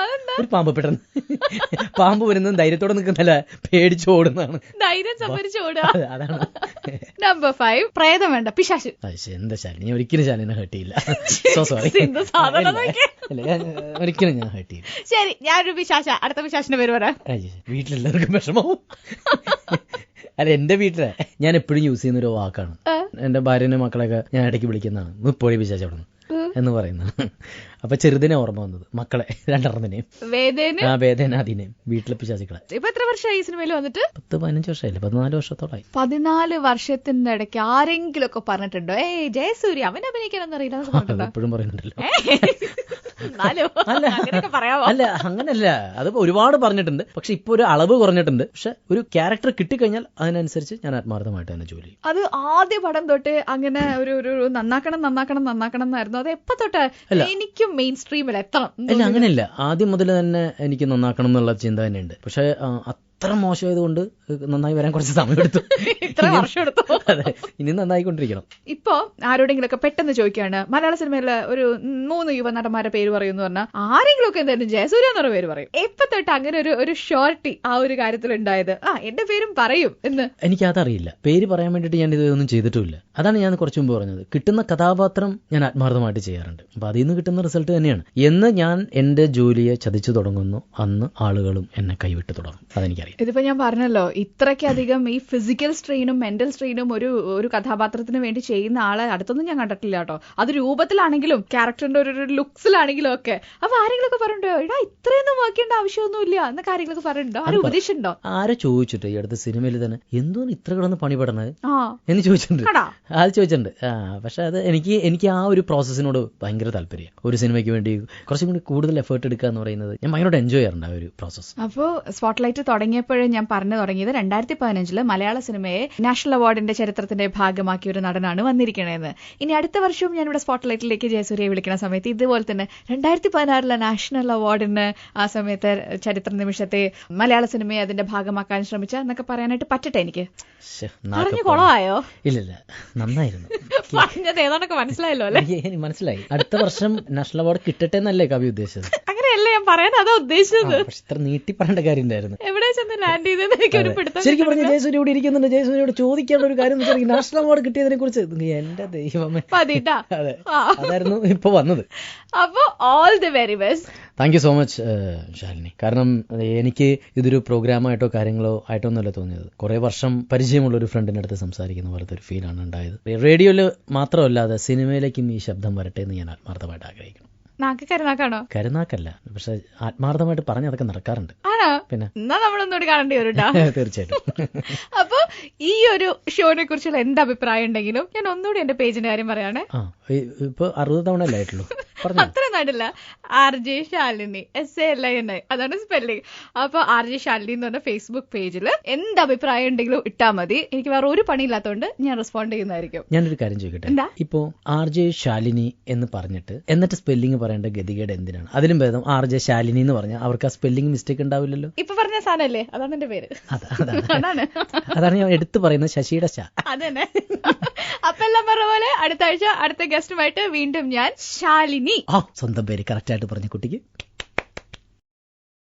ഒരു പാമ്പ് പെട്ടെന്ന് പാമ്പ് വരുന്നത് ധൈര്യത്തോടെ നിൽക്കുന്നല്ല, പേടിച്ചു ഓടുന്നതാണ്. ധൈര്യം സംഭരിച്ചു ഓടുക, അതാണ്. നമ്പർ 5, പ്രേതം വേണ്ട, പിശാച്. എന്താ ശാലിനി, ഒരിക്കലും ശാലിനെ ഹേർട്ട് ചെയ്യില്ല. സോ സോറി, ഒരിക്കലും ഞാൻ ഹേർട്ട് ചെയ്യില്ല. ശരി, ഞാനൊരു പിശാച. അടുത്ത പിശാചിന്റെ പേര് പറയാം. വീട്ടിലെല്ലാവർക്കും വിഷമാവും. അല്ല, എന്റെ വീട്ടിലെ ഞാൻ എപ്പോഴും യൂസ് ചെയ്യുന്ന ഒരു വാക്കാണ്. എന്റെ ഭാര്യനെ മക്കളെയൊക്കെ ഞാൻ ഇടയ്ക്ക് വിളിക്കുന്നതാണ്, മുപ്പോഴി പിശാച് അവിടെ എന്ന് പറയുന്നത്. അപ്പൊ ചെറുതിനെ ഓർമ്മ വന്നത്, മക്കളെ രണ്ടെണ്ണത്തിനെയും, വേദനാദിനെയും, വീട്ടിലെ പിശാചുക്കളെ. ഇപ്പൊ എത്ര വർഷമായി ഈ സിനിമയിൽ വന്നിട്ട്? 10-15 വർഷമായില്ല, 14 വർഷത്തോളായി. 14 വർഷത്തിന്റെ ഇടയ്ക്ക് ആരെങ്കിലും ഒക്കെ പറഞ്ഞിട്ടുണ്ടോ ജയസൂര്യ അവൻ അഭിനയിക്കാനൊന്നും അറിയില്ല? എപ്പോഴും പറയുന്നുണ്ടല്ലോ. പറയാമോ? അല്ല, അങ്ങനല്ല, അത് ഒരുപാട് പറഞ്ഞിട്ടുണ്ട്. പക്ഷെ ഇപ്പൊ ഒരു അളവ് കുറഞ്ഞിട്ടുണ്ട്. പക്ഷെ ഒരു ക്യാരക്ടർ കിട്ടിക്കഴിഞ്ഞാൽ അതിനനുസരിച്ച് ഞാൻ ആത്മാർത്ഥമായിട്ട് തന്നെ ജോലി ചെയ്യും. അത് ആദ്യ പടം തൊട്ട് അങ്ങനെ ഒരു നന്നാക്കണം എന്നായിരുന്നു. അത് എപ്പോ തൊട്ട് എനിക്കും മെയിൻ സ്ട്രീമിൽ എത്തണം? അല്ല, അങ്ങനെയല്ല, ആദ്യം മുതൽ തന്നെ എനിക്ക് നന്നാക്കണം എന്നുള്ള ചിന്ത തന്നെയുണ്ട്. പക്ഷെ അത്ര മോശമായതുകൊണ്ട് നന്നായി വരാൻ കുറച്ച് സമയമെടുത്തു. ഇത്ര വർഷം എടുത്തു. അതെ, ഇനി നന്നായിക്കൊണ്ടിരിക്കണം. ഇപ്പൊ ആരോടെങ്കിലും ഒക്കെ പെട്ടെന്ന് ചോദിക്കുകയാണ്, മലയാള സിനിമയിലെ ഒരു 3 യുവ നടന്മാരുടെ പേര് പറയുമെന്ന് പറഞ്ഞാൽ ആരെങ്കിലും ഒക്കെ എന്തായാലും ജയസൂര്യ എന്നൊരു പേര് പറയും. എപ്പോ തൊട്ട് അങ്ങനെ ഒരു ഷോർട്ടി ആ ഒരു കാര്യത്തിൽ ഉണ്ടായത്? എന്റെ പേരും പറയും എന്ന്? എനിക്കതറിയില്ല. പേര് പറയാൻ വേണ്ടിയിട്ട് ഞാൻ ഇതൊന്നും ചെയ്തിട്ടുമില്ല. അതാണ് ഞാൻ കുറച്ചു മുമ്പ് പറഞ്ഞത്. കിട്ടുന്ന കഥാപാത്രം ഞാൻ ആത്മാർത്ഥമായിട്ട് ചെയ്യാറുണ്ട്. അപ്പൊ അതിൽ നിന്ന് കിട്ടുന്ന റിസൾട്ട് തന്നെയാണ്. എന്ന് ഞാൻ എന്റെ ജോലിയെ ചതിച്ചു തുടങ്ങുന്നു, അന്ന് ആളുകളും എന്നെ കൈവിട്ട് തുടങ്ങും. അതെനിക്കറിയാം. ഇതിപ്പോ ഞാൻ പറഞ്ഞല്ലോ, ഇത്രയ്ക്കധികം ഈ ഫിസിക്കൽ സ്ട്രെയിനും മെന്റൽ സ്ട്രെയിനും ഒരു കഥാപാത്രത്തിന് വേണ്ടി ചെയ്യുന്ന ആളെ അടുത്തൊന്നും ഞാൻ കണ്ടിട്ടില്ല കേട്ടോ. അത് രൂപത്തിലാണെങ്കിലും ക്യാരക്ടറിന്റെ ഒരു ലുക്സിലാണെങ്കിലും ഒക്കെ. അപ്പൊ ആരെങ്കിലും ഒക്കെ പറഞ്ഞിട്ടോ, ഇടാ ഇത്രയൊന്നും വാക്കേണ്ട ആവശ്യമൊന്നുമില്ല എന്നൊക്കെ ആരെങ്കിലും ഒക്കെ പറഞ്ഞിട്ടുണ്ടോ? ആരും ഉപദേശിച്ചിട്ടുണ്ടോ? ആരെ ചോദിച്ചിട്ട് ഈ അടുത്ത സിനിമയിൽ തന്നെ എന്തോന്ന് ഇത്ര കിടന്ന് പണിപെടണത് എന്ന് ചോദിച്ചിട്ടുണ്ട്. അത് ചോദിച്ചിട്ടുണ്ട്. പക്ഷെ അത് എനിക്ക് ആ ഒരു പ്രോസസ്സിനോട് ഭയങ്കര താല്പര്യം. ഒരു സിനിമയ്ക്ക് വേണ്ടി കുറച്ചും കൂടി കൂടുതൽ എഫേർട്ട് എടുക്കുക എന്ന് പറയുന്നത് ഞാൻ ഭയങ്കര എൻജോയ് ചെയ്യാറുണ്ട് ആ ഒരു പ്രോസസ്. അപ്പോൾ സ്പോട്ട്ലൈറ്റ് തുടങ്ങിയപ്പോഴും ഞാൻ പറഞ്ഞു തുടങ്ങിയത് 2015 മലയാള സിനിമയെ നാഷണൽ അവാർഡിന്റെ ചരിത്രത്തിന്റെ ഭാഗമാക്കിയ ഒരു നടനാണ് വന്നിരിക്കണേന്ന്. ഇനി അടുത്ത വർഷവും ഞാനിവിടെ സ്പോട്ട്ലൈറ്റിലേക്ക് ജയസൂര്യയെ വിളിക്കുന്ന സമയത്ത് ഇതുപോലെ തന്നെ 2016 നാഷണൽ അവാർഡിന് ആ സമയത്ത് ചരിത്ര നിമിഷത്തെ മലയാള സിനിമയെ അതിന്റെ ഭാഗമാക്കാൻ ശ്രമിച്ച എന്നൊക്കെ പറയാനായിട്ട് പറ്റട്ടെ എനിക്ക്? പറഞ്ഞു കൊളമായോ? ഇല്ല, നന്നായിരുന്നു. പറഞ്ഞത് ഏതാണ്ടൊക്കെ മനസ്സിലായല്ലോ അല്ലെ? മനസ്സിലായി. അടുത്ത വർഷം നാഷണൽ അവാർഡ് കിട്ടട്ടെ എന്നല്ലേ കവി ഉദ്ദേശിച്ചത്? അങ്ങനെയല്ലേ ഞാൻ പറയാൻ അതാ ഉദ്ദേശിച്ചത്. പക്ഷെ ഇത്ര നീട്ടി പറയേണ്ട കാര്യം ഉണ്ടായിരുന്നു. എവിടെ ചെന്ന് ലാൻഡ് ചെയ്തെന്ന് എനിക്ക് ഒരു പിടുത്തം. ശരിക്കും പറഞ്ഞ ജയസൂര്യ ഇവിടെ ഇരിക്കുന്നുണ്ട്. ജയസൂര്യയോട് ചോദിക്കേണ്ട ഒരു കാര്യം എന്ന് വെച്ചാൽ നാഷണൽ അവാർഡ് കിട്ടിയതിനെ കുറിച്ച്. എന്റെ ദൈവമേ, അതെ, അതായിരുന്നു ഇപ്പൊ വന്നത്. അപ്പൊ all the very best. Thank you so much Shalini. കാരണം എനിക്ക് ഇതൊരു പ്രോഗ്രാമായിട്ടോ കാര്യങ്ങളോ ആയിട്ടോ ഒന്നുമല്ല തോന്നിയത്. കുറെ വർഷം പരിചയമുള്ള ഒരു ഫ്രണ്ടിന്റെ അടുത്ത് സംസാരിക്കുന്ന പോലത്തെ ഒരു ഫീലാണ് ഉണ്ടായത്. റേഡിയോയിൽ മാത്രമല്ലാതെ സിനിമയിലേക്കും ഈ ശബ്ദം വരട്ടെ എന്ന് ഞാൻ ആത്മാർത്ഥമായിട്ട് ആഗ്രഹിക്കുന്നു. നാക്ക് കരുനാക്കാണോ? കരുനാക്കല്ല, പക്ഷെ ആത്മാർത്ഥമായിട്ട് പറഞ്ഞ് അതൊക്കെ നടക്കാറുണ്ട്. ആണോ? പിന്നെ എന്നാ നമ്മളൊന്നുകൂടി കാണേണ്ടി വരും. തീർച്ചയായിട്ടും. അപ്പൊ ഈ ഒരു ഷോനെ കുറിച്ചുള്ള എന്ത് അഭിപ്രായം ഉണ്ടെങ്കിലും ഞാൻ ഒന്നുകൂടി എന്റെ പേജിന്റെ കാര്യം പറയാണ്. ഇപ്പൊ 60 തവണ അല്ലായിട്ടുള്ളൂ. അത്ര നാട്ടില്ല. RJ ശാലിനി, SALINI, അതാണ് സ്പെല്ലിംഗ്. അപ്പൊ RJ ശാലിനി എന്ന് പറഞ്ഞ ഫേസ്ബുക്ക് പേജിൽ എന്ത് അഭിപ്രായം ഉണ്ടെങ്കിലും ഇട്ടാ മതി. എനിക്ക് വേറെ ഒരു പണിയില്ലാത്തതുകൊണ്ട് ഞാൻ റെസ്പോണ്ട് ചെയ്യുന്നതായിരിക്കും. ഞാനൊരു കാര്യം ചോദിക്കട്ടെ. ഇപ്പോ RJ ശാലിനി എന്ന് പറഞ്ഞിട്ട് എന്നിട്ട് സ്പെല്ലിംഗ് പറയേണ്ട ഗതികേട് എന്തിനാണ്? അതിലും ഭേദം RJ ശാലിനി എന്ന് പറഞ്ഞാൽ അവർക്ക് ആ സ്പെല്ലിംഗ് മിസ്റ്റേക്ക് ഉണ്ടാവില്ലല്ലോ. ഇപ്പൊ പറഞ്ഞ സാധനല്ലേ, അതാണ് എന്റെ പേര്. അതാണ് ഞാൻ എടുത്തു പറയുന്നത്, ശശിയുടെ ശ. അതന്നെ. അപ്പൊ എല്ലാം പറഞ്ഞ പോലെ അടുത്ത ആഴ്ച അടുത്ത ഗസ്റ്റുമായിട്ട് വീണ്ടും ഞാൻ ശാലിനി. സ്വന്തം പേര് കറക്റ്റ് ആയിട്ട് പറഞ്ഞ കുട്ടിക്ക്